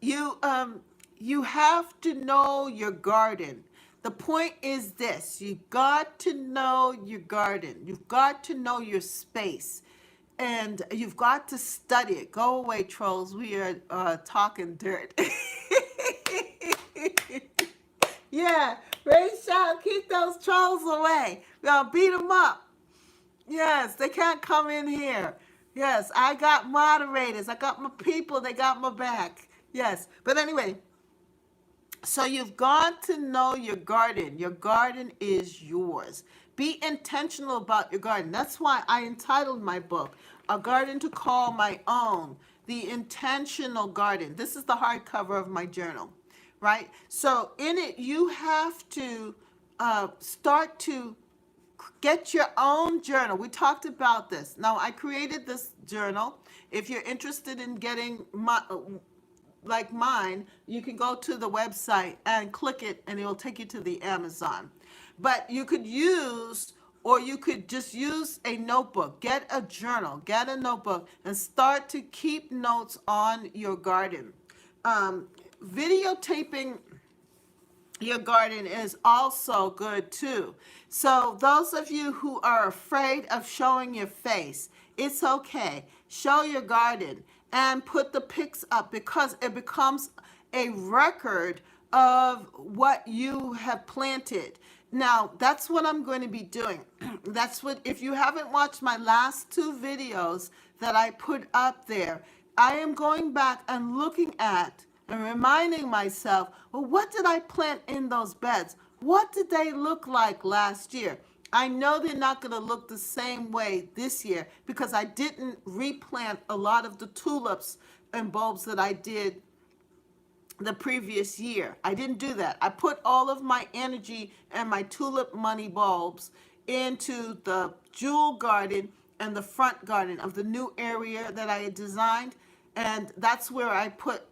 you have to know your garden. The point is this: you got to know your garden. You've got to know your space, and you've got to study it. Go away, trolls. We are talking dirt. Yeah, Rachel, keep those trolls away. We're gonna beat them up. Yes, they can't come in here. Yes, I got moderators. I got my people. They got my back. Yes. But anyway, so you've got to know your garden. Your garden is yours. Be intentional about your garden. That's why I entitled my book, A Garden to Call My Own, The Intentional Garden. This is the hardcover of my journal, right? So in it, you have to start to get your own journal. We talked about this. Now, I created this journal. If you're interested in getting like mine, you can go to the website and click it, and it will take you to the Amazon. But you could use, or you could just use a notebook. Get a journal, get a notebook, and start to keep notes on your garden. Videotaping your garden is also good too. So those of you who are afraid of showing your face, it's okay. Show your garden and put the pics up, because it becomes a record of what you have planted. Now, that's what I'm going to be doing. That's what, if you haven't watched my last two videos that I put up there, I am going back and looking at and reminding myself, well, what did I plant in those beds? What did they look like last year? I know they're not going to look the same way this year, because I didn't replant a lot of the tulips and bulbs that I did the previous year. I didn't do that. I put all of my energy and my tulip money bulbs into the jewel garden and the front garden of the new area that I had designed, and that's where I put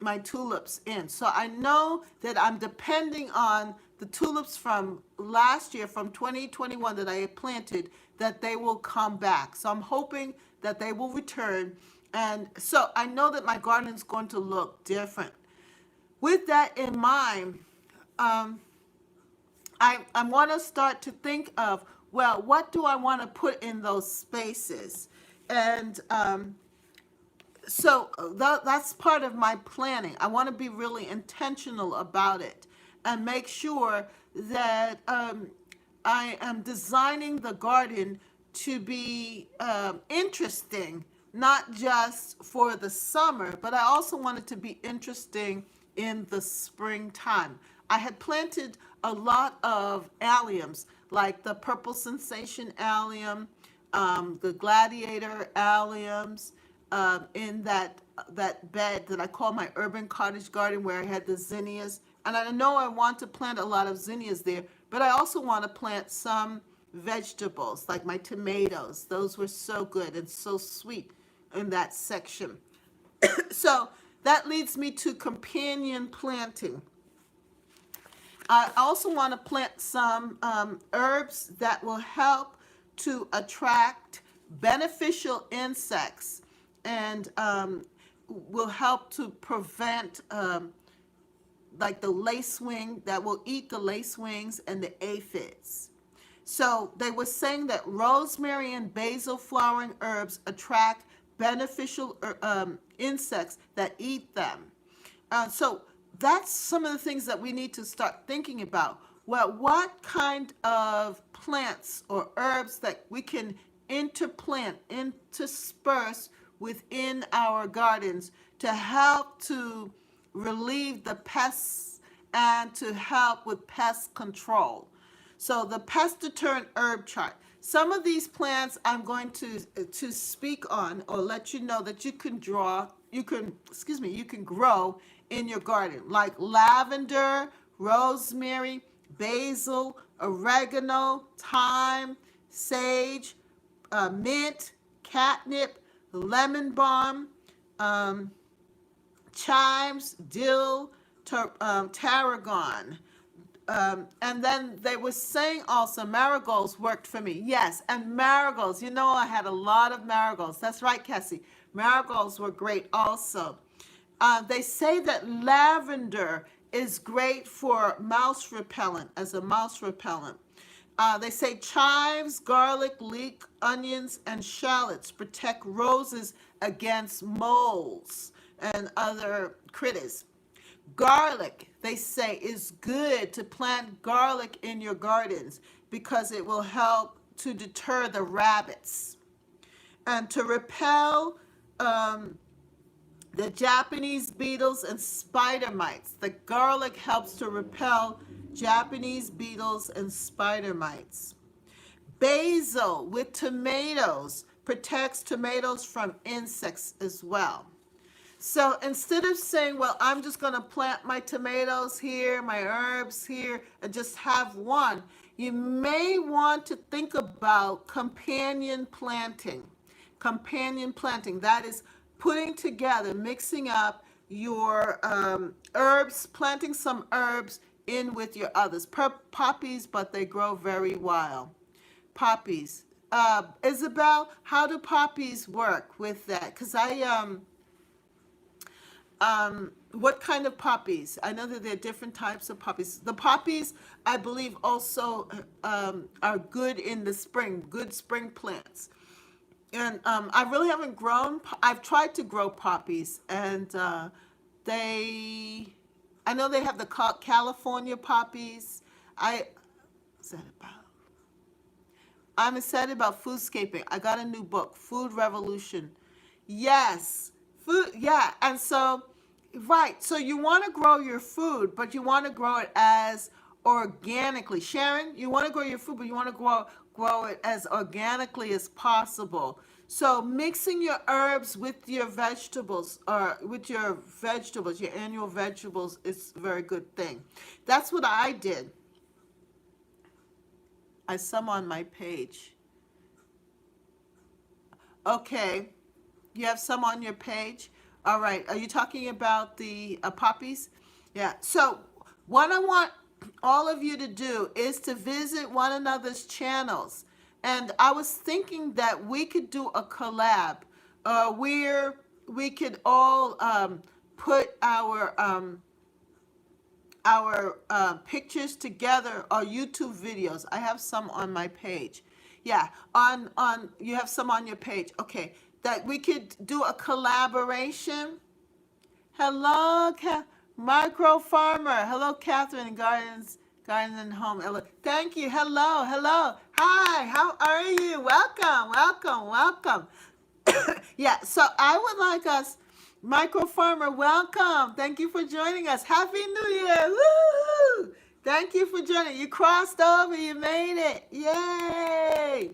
my tulips in. So I know that I'm depending on the tulips from last year, from 2021, that I had planted, that they will come back. So I'm hoping that they will return. And so I know that my garden is going to look different. With that in mind, I want to start to think of, well, what do I want to put in those spaces? And so that's part of my planning. I want to be really intentional about it and make sure that I am designing the garden to be interesting, not just for the summer, but I also want it to be interesting in the springtime. I had planted a lot of alliums, like the Purple Sensation allium, the Gladiator alliums, in that bed that I call my urban cottage garden, where I had the zinnias. And I know I want to plant a lot of zinnias there, but I also want to plant some vegetables, like my tomatoes. Those were so good and so sweet in that section. So that leads me to companion planting. I also want to plant some herbs that will help to attract beneficial insects, and will help to prevent like the lacewing, that will eat the lacewings and the aphids. So they were saying that rosemary and basil flowering herbs attract beneficial insects that eat them. So that's some of the things that we need to start thinking about. Well, what kind of plants or herbs that we can interplant, intersperse within our gardens to help to relieve the pests and to help with pest control. So the pest deterrent herb chart. Some of these plants I'm going to speak on or let you know that you can grow in your garden, like lavender, rosemary, basil, oregano, thyme, sage, mint, catnip, lemon balm, um, chives, dill, tarragon. And then they were saying also marigolds worked for me. Yes, and marigolds. You know, I had a lot of marigolds. That's right, Cassie. Marigolds were great also. They say that lavender is great for mouse repellent, as a mouse repellent. They say chives, garlic, leek, onions, and shallots protect roses against moles and other critters. Garlic, they say, is good to plant garlic in your gardens because it will help to deter the rabbits and to repel the Japanese beetles and spider mites. The garlic helps to repel Japanese beetles and spider mites. Basil with tomatoes protects tomatoes from insects as well. So instead of saying, well, I'm just going to plant my tomatoes here, my herbs here, and just have one, you may want to think about companion planting. Companion planting, that is putting together, mixing up your herbs, planting some herbs in with your others. Poppies, but they grow very wild. Poppies. Isabel, how do poppies work with that? Because what kind of poppies? I know that there are different types of poppies. The poppies, I believe, also are good in the spring, good spring plants. And I really haven't grown. I've tried to grow poppies, and I know they have the California poppies. What's that about? I'm excited about foodscaping. I got a new book, Food Revolution. Yes, food. Yeah, and so, right. So you want to grow your food, but you want to grow it as organically. Sharon, you want to grow your food, but you want to grow it as organically as possible. So mixing your herbs with your vegetables, or with your vegetables, your annual vegetables, is a very good thing. That's what I did. I some on my page. Okay, you have some on your page. All right. Are you talking about the poppies? Yeah. So what I want all of you to do is to visit one another's channels. And I was thinking that we could do a collab where we could all put our pictures together, or YouTube videos. I have some on my page. Yeah, on you have some on your page. Okay, that we could do a collaboration. Hello, Micro Farmer. Hello, Catherine, Gardens and Home. Hello. Thank you. Hello, hello. Hi, how are you? Welcome, welcome, welcome. Yeah, so I would like us, Micro Farmer, welcome. Thank you for joining us. Happy New Year. Woo! Thank you for joining. You crossed over. You made it. Yay.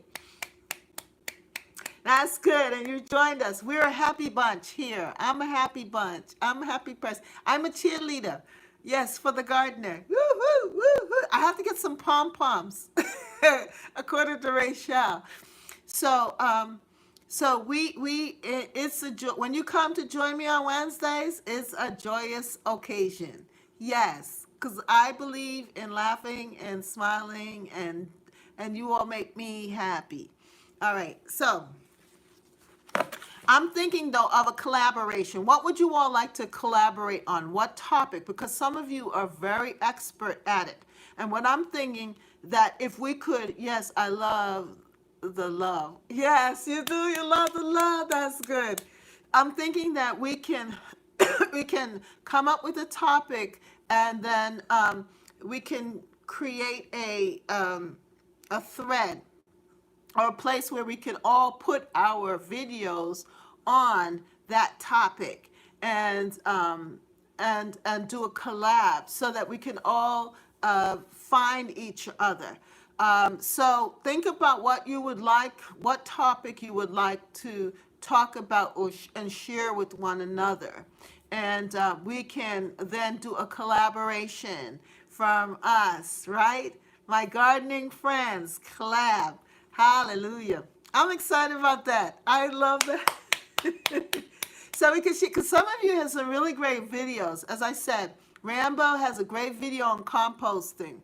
That's good. And you joined us. We're a happy bunch here. I'm a happy bunch. I'm a happy person. I'm a cheerleader. Yes, for the gardener. Woo, woo, woo, woo. I have to get some pom-poms, according to Rachel. So, it's a when you come to join me on Wednesdays, it's a joyous occasion. Yes, because I believe in laughing and smiling, and you all make me happy. All right, so I'm thinking though of a collaboration. What would you all like to collaborate on? What topic? Because some of you are very expert at it. And what I'm thinking that if we could, yes, I love the love. Yes, you do. You love the love. That's good. I'm thinking that we can we can come up with a topic, and then we can create a thread or a place where we can all put our videos on that topic, and do a collab so that we can all find each other. So think about what you would like, what topic you would like to talk about and share with one another. And we can then do a collaboration from us, right? My gardening friends collab. Hallelujah. I'm excited about that. I love that. So we can see, because some of you have some really great videos. As I said, Rambo has a great video on composting.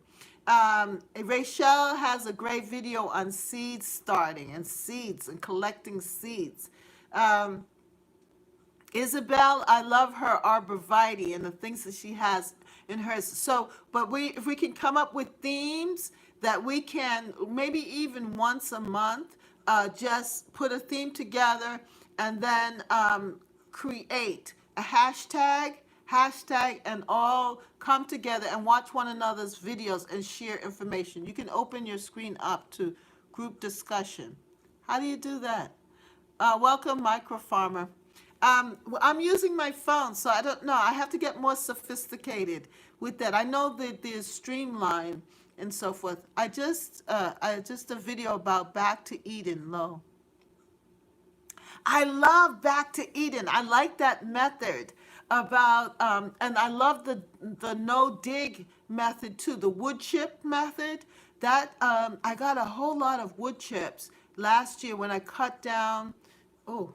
Rachel has a great video on seed starting and seeds and collecting seeds. Isabel, I love her arborvitae and the things that she has in hers. So, but if we can come up with themes that we can, maybe even once a month, just put a theme together, and then create a hashtag, and all come together and watch one another's videos and share information. You can open your screen up to group discussion. How do you do that? Welcome, Micro Farmer. I'm using my phone, so I don't know. I have to get more sophisticated with that. I know that there's Streamline and so forth. I just a video about Back to Eden, Lo. I love Back to Eden. I like that method about, and I love the no dig method too, the wood chip method. That I got a whole lot of wood chips last year when I cut down. Oh,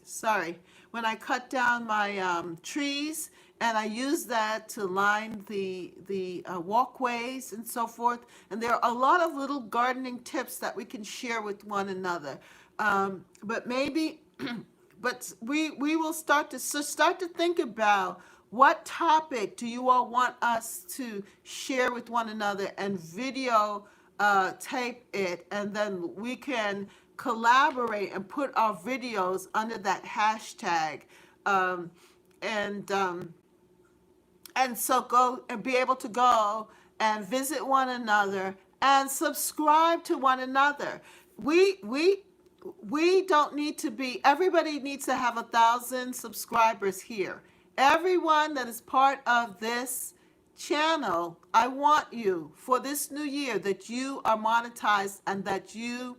sorry, when I cut down my trees, and I use that to line the walkways and so forth. And there are a lot of little gardening tips that we can share with one another. But maybe, but we will start to think about what topic do you all want us to share with one another, and video tape it, and then we can collaborate and put our videos under that hashtag, and so go and be able to go and visit one another and subscribe to one another. We don't need to be, everybody needs to have 1,000 subscribers here. Everyone that is part of this channel, I want you for this new year that you are monetized, and that you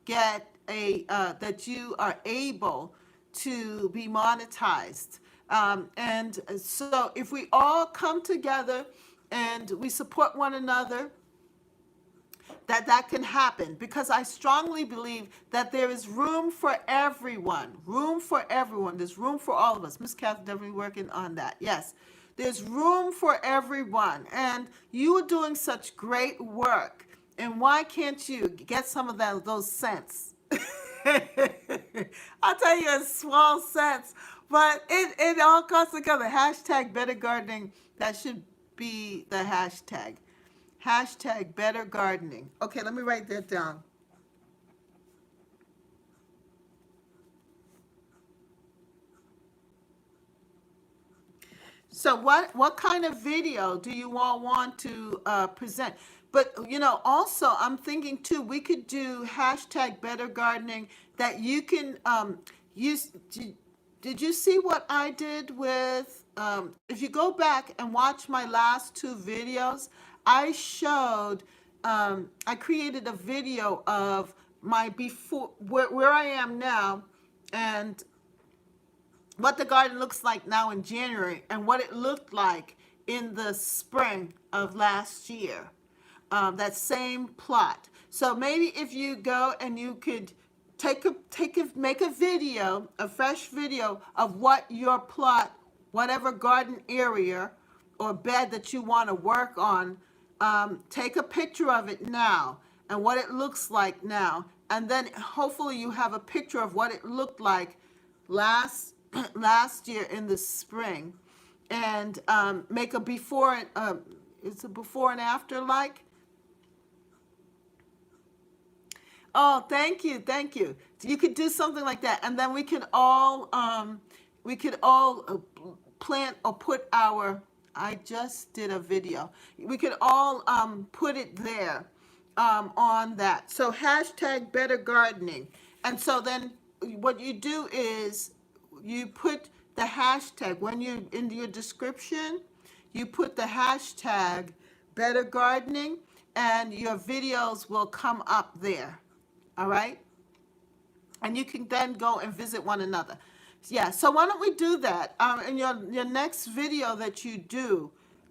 get that you are able to be monetized. And so if we all come together and we support one another, that can happen, because I strongly believe that there is room for everyone. There's room for all of us. Miss Catherine definitely working on that. Yes, there's room for everyone, and you are doing such great work. And why can't you get some of those cents? I'll tell you, a small cents, but it all comes together. Hashtag better gardening. That should be the hashtag. Hashtag better gardening. Okay, let me write that down. So what kind of video do you all want to present? But, also I'm thinking too, we could do hashtag better gardening that you can use. Did you see what I did with, if you go back and watch my last two videos, I showed, I created a video of my before, where I am now, and what the garden looks like now in January, and what it looked like in the spring of last year. That same plot. So maybe if you go and you could make a video, a fresh video of what your plot, whatever garden area or bed that you want to work on, take a picture of it now and what it looks like now, and then hopefully you have a picture of what it looked like last year in the spring, and make a before and it's a before and after like. Oh, thank you. You could do something like that, and then we can all we could all plant or put our, I just did a video. We could all put it there on that. So hashtag better gardening. And so then what you do is you put the hashtag, when you in your description, you put the hashtag better gardening and your videos will come up there. All right? And you can then go and visit one another. Yeah, so why don't we do that? In your next video that you do,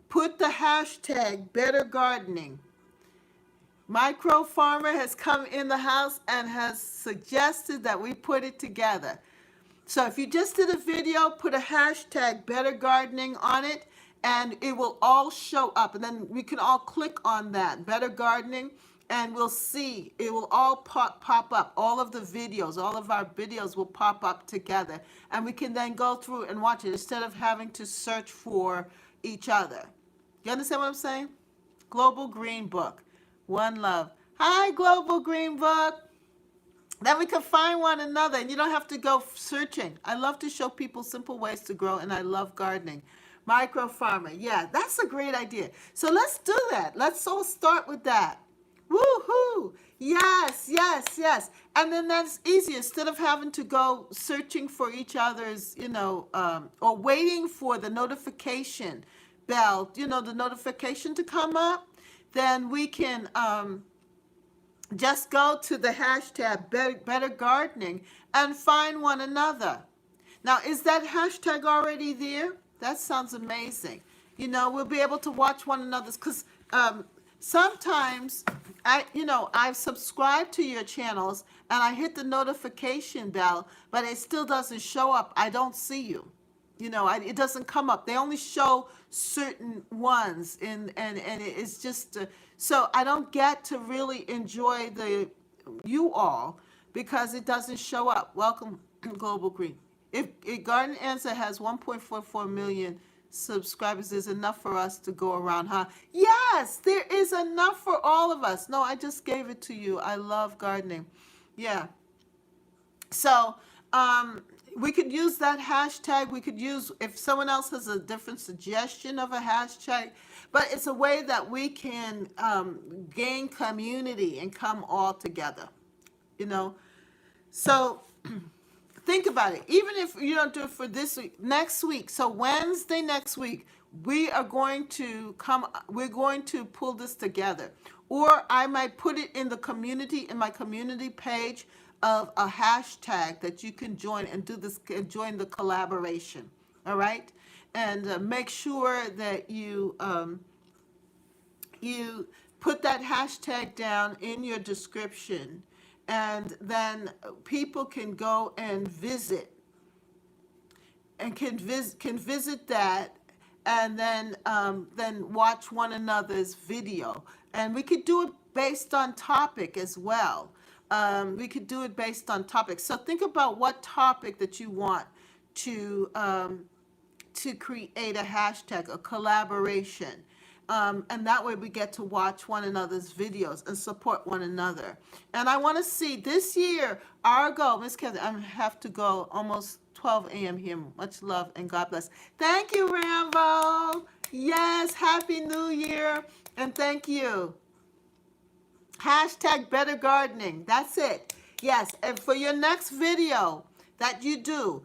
put the hashtag better gardening. Micro Farmer has come in the house and has suggested that we put it together. So if you just did a video, put a hashtag better gardening on it and it will all show up. And then we can all click on that, better gardening, and we'll see, it will all pop up. All of the videos, all of our videos will pop up together. And we can then go through and watch it instead of having to search for each other. You understand what I'm saying? Global Green Book. One love. Hi, Global Green Book. Then we can find one another and you don't have to go searching. I love to show people simple ways to grow and I love gardening. Micro farmer. Yeah, that's a great idea. So let's do that. Let's all start with that. Woohoo! Yes, yes, yes. And then that's easy. Instead of having to go searching for each other's, or waiting for the notification bell, the notification to come up, then we can just go to the hashtag better gardening and find one another. Now, is that hashtag already there? That sounds amazing. We'll be able to watch one another's, because sometimes I've subscribed to your channels and I hit the notification bell, but it still doesn't show up. I don't see you. It doesn't come up. They only show certain ones, and it's just so I don't get to really enjoy you all because it doesn't show up. Welcome, Global Green. If Garden Answer has 1.44 million subscribers, there's enough for us to go around, huh? Yes, there is enough for all of us. No, I just gave it to you. I love gardening. Yeah. So, we could use that hashtag. We could use, if someone else has a different suggestion of a hashtag, but it's a way that we can gain community and come all together, So think about it. Even if you don't do it for this week, next week, so Wednesday next week, we're going to pull this together. Or I might put it in my community page of a hashtag that you can join and join the collaboration. All right, and make sure that you put that hashtag down in your description, and then people can go and visit and can visit that, and then watch one another's video. And we could do it based on topic as well. We could do it based on topic. So think about what topic that you want to create a hashtag, a collaboration. And that way we get to watch one another's videos and support one another. And I want to see this year, our goal, Miss Kathy, I have to go almost 12 a.m. here. Much love and God bless. Thank you, Rambo. Yes, Happy New Year. And thank you. Hashtag better gardening. That's it. Yes, and for your next video that you do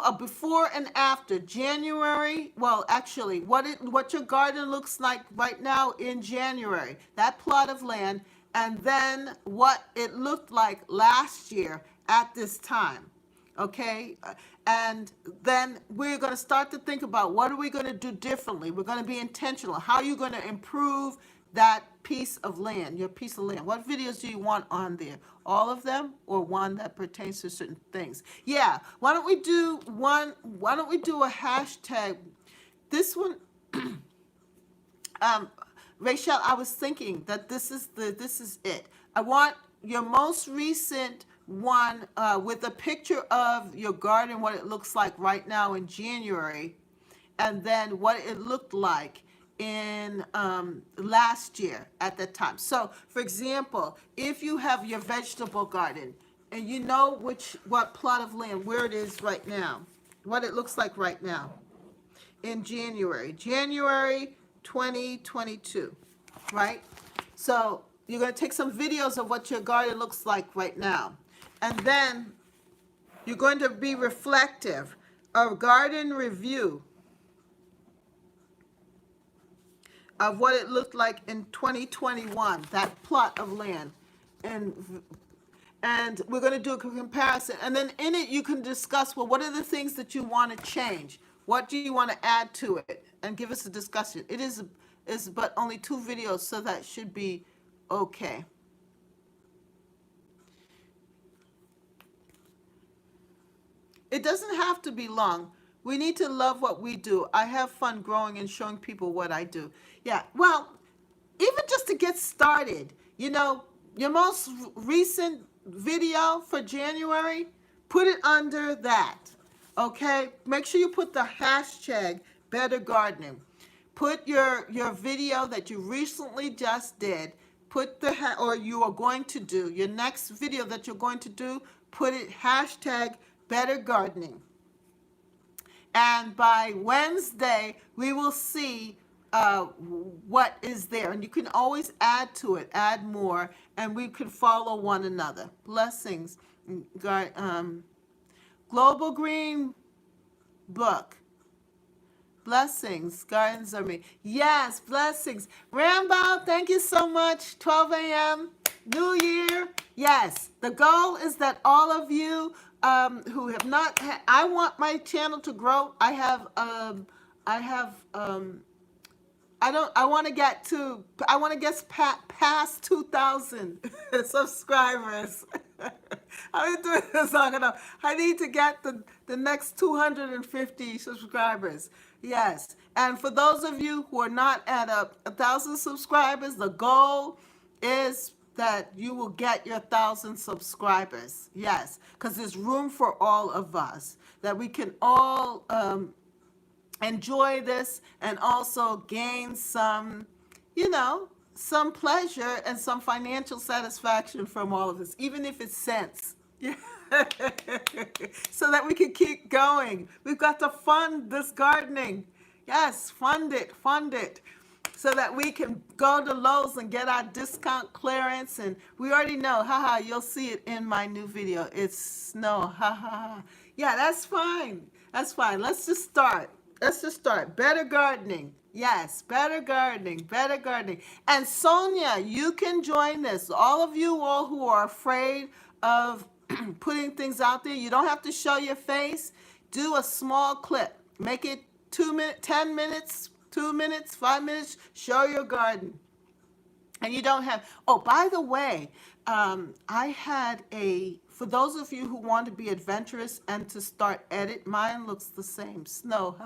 a before and after January. Well, actually, what your garden looks like right now in January, that plot of land, and then what it looked like last year at this time. Okay, and then we're going to start to think about what are we going to do differently. We're going to be intentional. How are you going to improve that piece of land, your piece of land? What videos do you want on there? All of them, or one that pertains to certain things? Yeah. Why don't we do a hashtag? This one, Rachel, I was thinking that this is it. I want your most recent one with a picture of your garden, what it looks like right now in January, and then what it looked like in last year at that time. So, for example, if you have your vegetable garden and you know what plot of land, where it is right now, what it looks like right now in January 2022, right? So you're going to take some videos of what your garden looks like right now. And then you're going to be reflective, a garden review of what it looked like in 2021, that plot of land. And we're going to do a comparison. And then in it, you can discuss, well, what are the things that you want to change? What do you want to add to it? And give us a discussion. It is but only 2 videos, so that should be okay. It doesn't have to be long. We need to love what we do. I have fun growing and showing people what I do. Yeah, well, even just to get started, your most recent video for January, put it under that, okay? Make sure you put the hashtag Better Gardening. Put your video that you recently just did, or you are going to do, your next video that you're going to do, put it hashtag Better Gardening. And by Wednesday, we will see what is there. And you can always add to it, add more, and we can follow one another. Blessings. Global Green Book. Blessings. Gardens are me. Yes, blessings. Rambo, thank you so much. 12 a.m. New Year. Yes, the goal is that all of you who have not, I want my channel to grow. I want to get past 2,000 subscribers. I've been doing this long enough. I need to get the next 250 subscribers. Yes. And for those of you who are not at 1,000 subscribers, the goal is that you will get your 1,000 subscribers. Yes. Because there's room for all of us, that we can all enjoy this and also gain some, some pleasure and some financial satisfaction from all of this, even if it's cents. So that we can keep going. We've got to fund this gardening. Yes, fund it. So that we can go to Lowe's and get our discount clearance. And we already know, you'll see it in my new video. It's snow, Yeah, that's fine. Let's just start. Better gardening. Yes, better gardening. And Sonia, you can join this. All of you who are afraid of putting things out there, you don't have to show your face. Do a small clip. Make it 2 minutes, 10 minutes, 2 minutes, 5 minutes. Show your garden. And you don't have, by the way, I had for those of you who want to be adventurous and to start edit, mine looks the same, snow,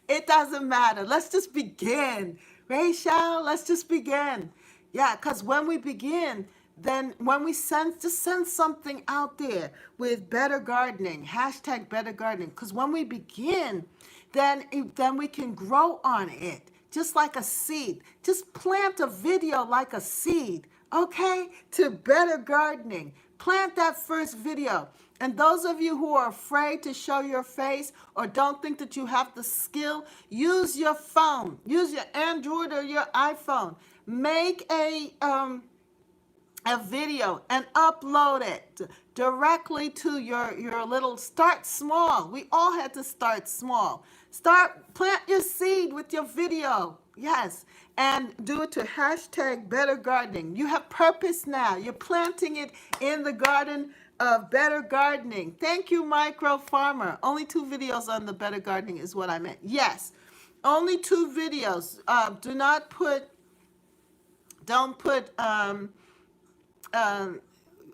It doesn't matter. Let's just begin. Rachel, let's just begin. Yeah, because when we begin, then when we send something out there with better gardening, hashtag better gardening, because when we begin, then we can grow on it. Just like a seed. Just plant a video like a seed, okay? To better gardening. Plant that first video. And those of you who are afraid to show your face or don't think that you have the skill, use your phone. Use your Android or your iPhone. Make a video and upload it directly to your little, start small. We all had to start small. Plant your seed with your video. Yes. And do it to hashtag better gardening. You have purpose now. You're planting it in the garden of better gardening. Thank you, Micro Farmer. Only 2 videos on the better gardening is what I meant. Yes. Only 2 videos. Don't put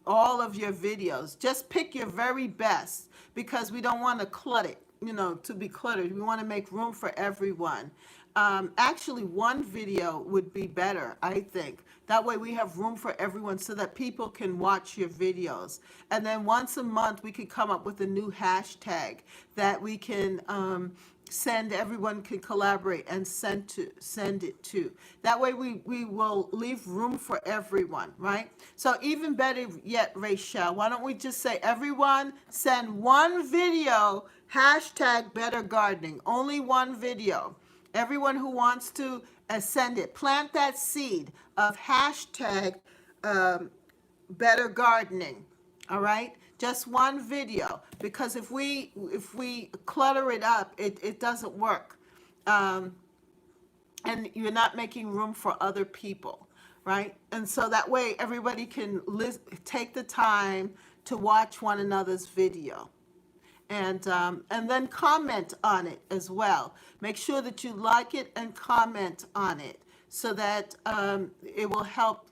all of your videos. Just pick your very best, because we don't want to clutter it, to be cluttered. We want to make room for everyone. Actually, 1 video would be better, I think. That way we have room for everyone so that people can watch your videos. And then once a month, we can come up with a new hashtag that we can everyone can collaborate and send it to. That way we will leave room for everyone, right? So even better yet, Rachel, why don't we just say, everyone send 1 video Hashtag better gardening. Only one video. Everyone who wants to send it. Plant that seed of hashtag better gardening. All right, just one video, because if we clutter it up, it doesn't work. um, and you're not making room for other people, right? And so that way everybody can take the time to watch one another's video, and then comment on it as well. Make sure that you like it and comment on it, so that it will help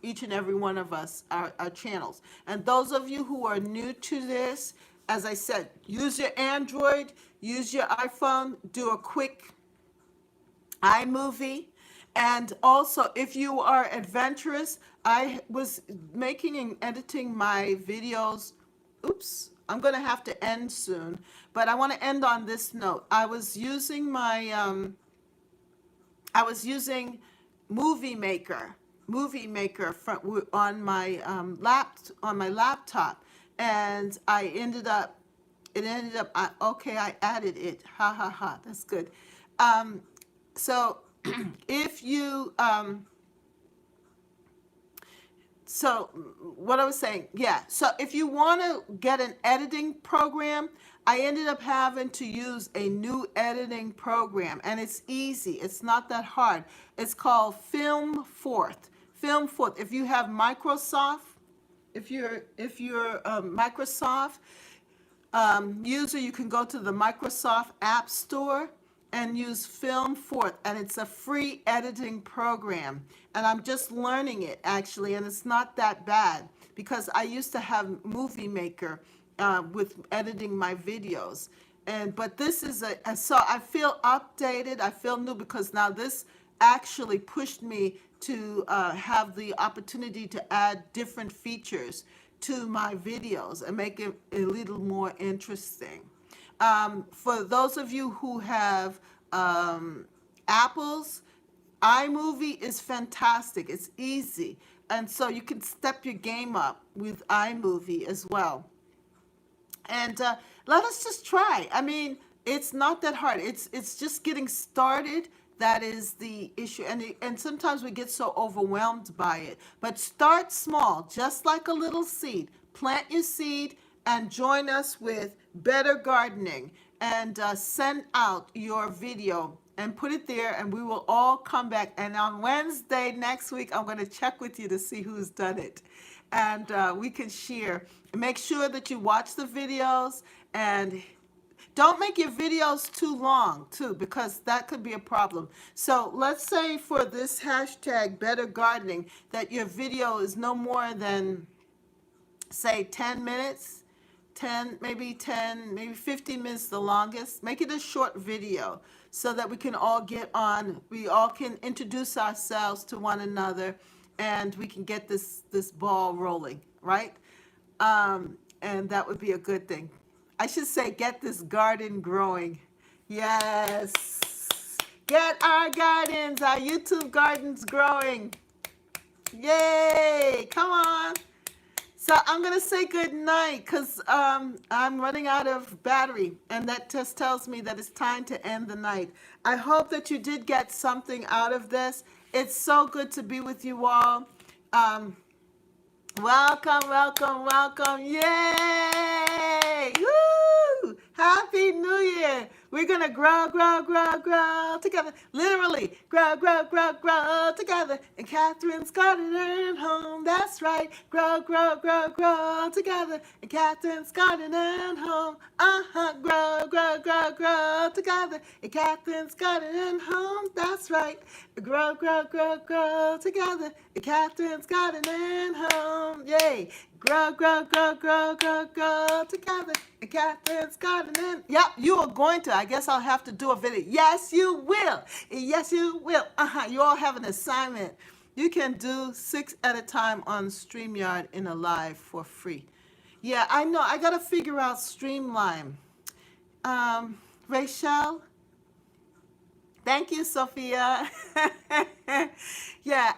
each and every one of us, our channels. And those of you who are new to this, as I said, use your Android, use your iPhone, do a quick iMovie. And also, if you are adventurous, I was making and editing my videos. Oops, I'm going to have to end soon, but I want to end on this note. I was using Movie Maker, on my laptop, and I added it. Ha ha ha. That's good. So if you so what I was saying, yeah. So if you want to get an editing program, I ended up having to use a new editing program, and it's easy. It's not that hard. It's called Film Forth. Film Forth. If you have Microsoft, if you're a Microsoft user, you can go to the Microsoft App Store and use Film Forth, and it's a free editing program. And I'm just learning it, actually, and it's not that bad, because I used to have Movie Maker with editing my videos. But this is so I feel updated, I feel new, because now this actually pushed me to have the opportunity to add different features to my videos and make it a little more interesting. For those of you who have Apples, iMovie is fantastic. It's easy. And so you can step your game up with iMovie as well. And let us just try. I mean, it's not that hard. It's just getting started. That is the issue. And sometimes we get so overwhelmed by it. But start small, just like a little seed. Plant your seed and join us with Better Gardening, and send out your video and put it there, and we will all come back. And on Wednesday next week, I'm going to check with you to see who's done it. And we can share. Make sure that you watch the videos, and don't make your videos too long, too, because that could be a problem. So let's say for this hashtag Better Gardening that your video is no more than, say, 10 minutes. 10, maybe 15 minutes the longest. Make it a short video so that we can all get on. We all can introduce ourselves to one another, and we can get this ball rolling, right? And that would be a good thing. I should say, get this garden growing. Yes. Get our gardens, our YouTube gardens growing. Yay. Come on. So I'm going to say good night, because I'm running out of battery, and that just tells me that it's time to end the night. I hope that you did get something out of this. It's so good to be with you all. Welcome, welcome, welcome. Yay! Woo! Happy New Year. We're going to grow, grow, grow, grow together. Literally, grow, grow, grow, grow together. In Catherine's garden and home. That's right. Grow, grow, grow, grow together. In Catherine's garden and home. Grow, grow, grow, grow together. In Catherine's garden and home. That's right. Grow, grow, grow, grow together. In Catherine's garden and home. Yay. Grow, grow, grow, grow, grow, grow together. In Catherine's garden and... Yep, you are going to. I guess I'll have to do a video. Yes, you will. Yes, you will. You all have an assignment. You can do 6 at a time on StreamYard in a live for free. Yeah, I know. I got to figure out Streamline. Rachel? Thank you, Sophia. Yeah,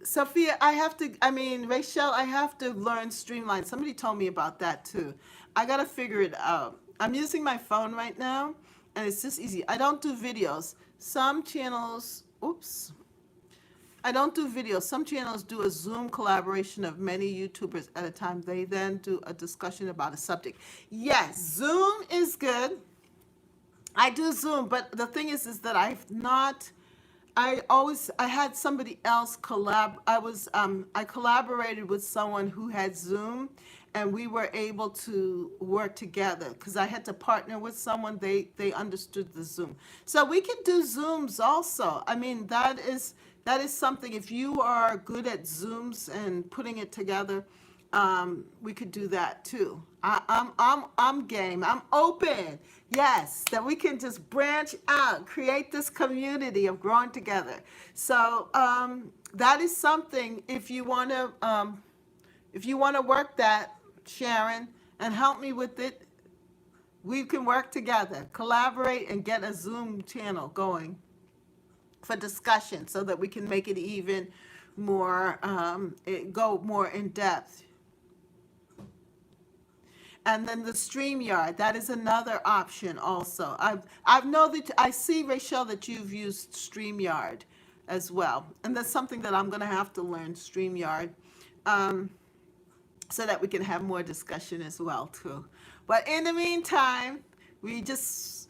Sophia, Rachel, I have to learn Streamline. Somebody told me about that too. I gotta figure it out. I'm using my phone right now, and it's just easy. I don't do videos. Some channels, oops, I don't do videos. Some channels do a Zoom collaboration of many YouTubers at a time. They then do a discussion about a subject. Yes, Zoom is good. I do Zoom, but the thing is that I've not. I had somebody else I collaborated with someone who had Zoom, and we were able to work together because I had to partner with someone. They understood the Zoom, so we can do Zooms also. I mean, that is something. If you are good at Zooms and putting it together, we could do that too. I'm game. I'm open. Yes, that we can just branch out, create this community of growing together. So that is something. If you want to work that, Sharon, and help me with it, we can work together, collaborate, and get a Zoom channel going for discussion so that we can make it even more, go more in depth. And then the StreamYard, that is another option also. I know that I see, Rachel, that you've used StreamYard as well. And that's something that I'm going to have to learn, StreamYard, so that we can have more discussion as well, too. But in the meantime, there's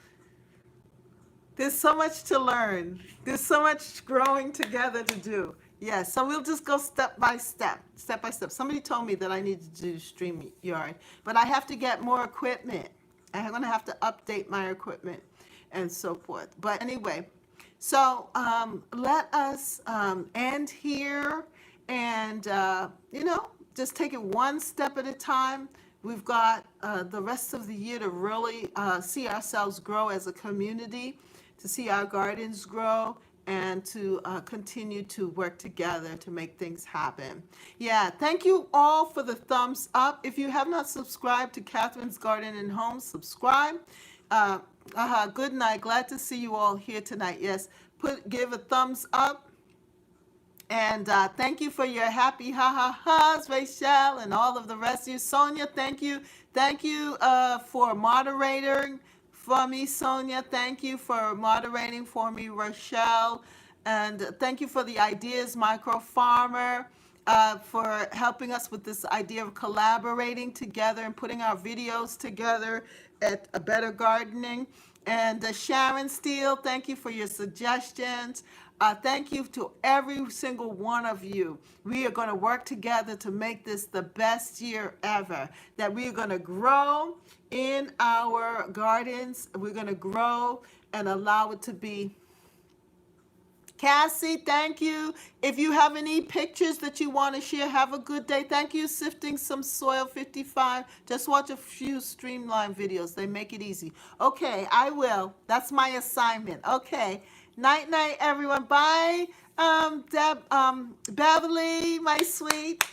so much to learn. There's so much growing together to do. Yeah, so we'll just go step by step, step by step. Somebody told me that I need to do StreamYard, but I have to get more equipment. I'm going to have to update my equipment and so forth. But anyway, so let us end here and, just take it one step at a time. We've got the rest of the year to really see ourselves grow as a community, to see our gardens grow, and to continue to work together to make things happen. Yeah, thank you all for the thumbs up. If you have not subscribed to Catherine's Garden and Home, subscribe. Good night. Glad to see you all here tonight. Yes, give a thumbs up. And thank you for your happy ha-ha-has, Rachel, and all of the rest of you. Sonia, thank you. Thank you for moderating for me, Sonia. Thank you for moderating for me, Rochelle. And thank you for the ideas, Micro Farmer, for helping us with this idea of collaborating together and putting our videos together at A Better Gardening. And Sharon Steele, thank you for your suggestions. Thank you to every single one of you. We are going to work together to make this the best year ever. That we are going to grow in our gardens. We're going to grow and allow it to be. Cassie, thank you. If you have any pictures that you want to share, have a good day. Thank you, Sifting Some Soil 55. Just watch a few Streamline videos. They make it easy. Okay, I will. That's my assignment. Okay. Night, night, everyone. Bye, Beverly, my sweet.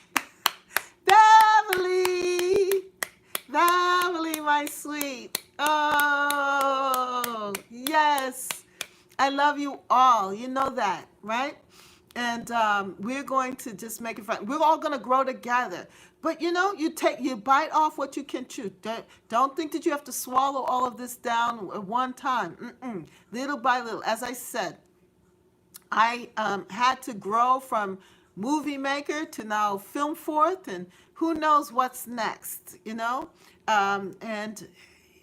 Beverly, my sweet. Oh, yes. I love you all. You know that, right? And we're going to just make it fun. We're all going to grow together. But you bite off what you can chew. Don't think that you have to swallow all of this down at one time. Little by little. As I said, I had to grow from movie maker to now film forth, and who knows what's next, and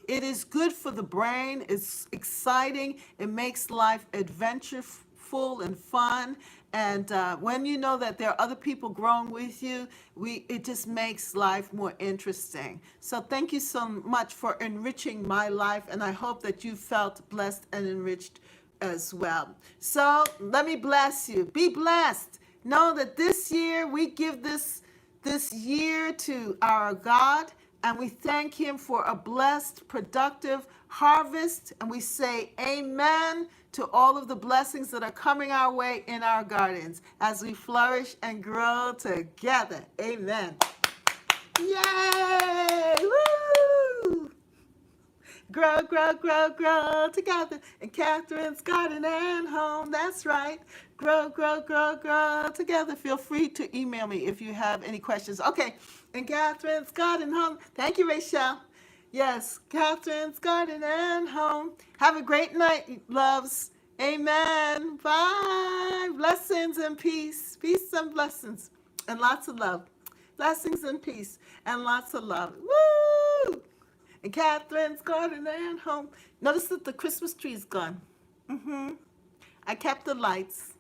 it is good for the brain. It's exciting. It makes life adventureful and fun. And when you know that there are other people growing with you, it just makes life more interesting. So thank you so much for enriching my life, and I hope that you felt blessed and enriched as well. So let me bless you. Be blessed. Know that this year we give this year to our God, and we thank him for a blessed, productive harvest. And we say amen to all of the blessings that are coming our way in our gardens as we flourish and grow together. Amen. Yay! Woo! Grow, grow, grow, grow together in Catherine's Garden and Home. That's right. Grow, grow, grow, grow together. Feel free to email me if you have any questions. Okay, in Catherine's Garden Home. Thank you, Rachel. Yes, Catherine's garden and home. Have a great night, loves. Amen. Bye. Blessings and peace. Peace and blessings. And lots of love. Blessings and peace. And lots of love. Woo! And Catherine's garden and home. Notice that the Christmas tree's gone. I kept the lights,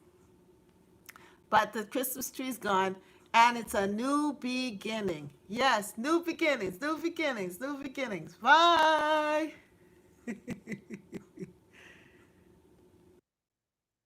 but the Christmas tree's gone. And it's a new beginning. Yes, new beginnings, new beginnings, new beginnings. Bye.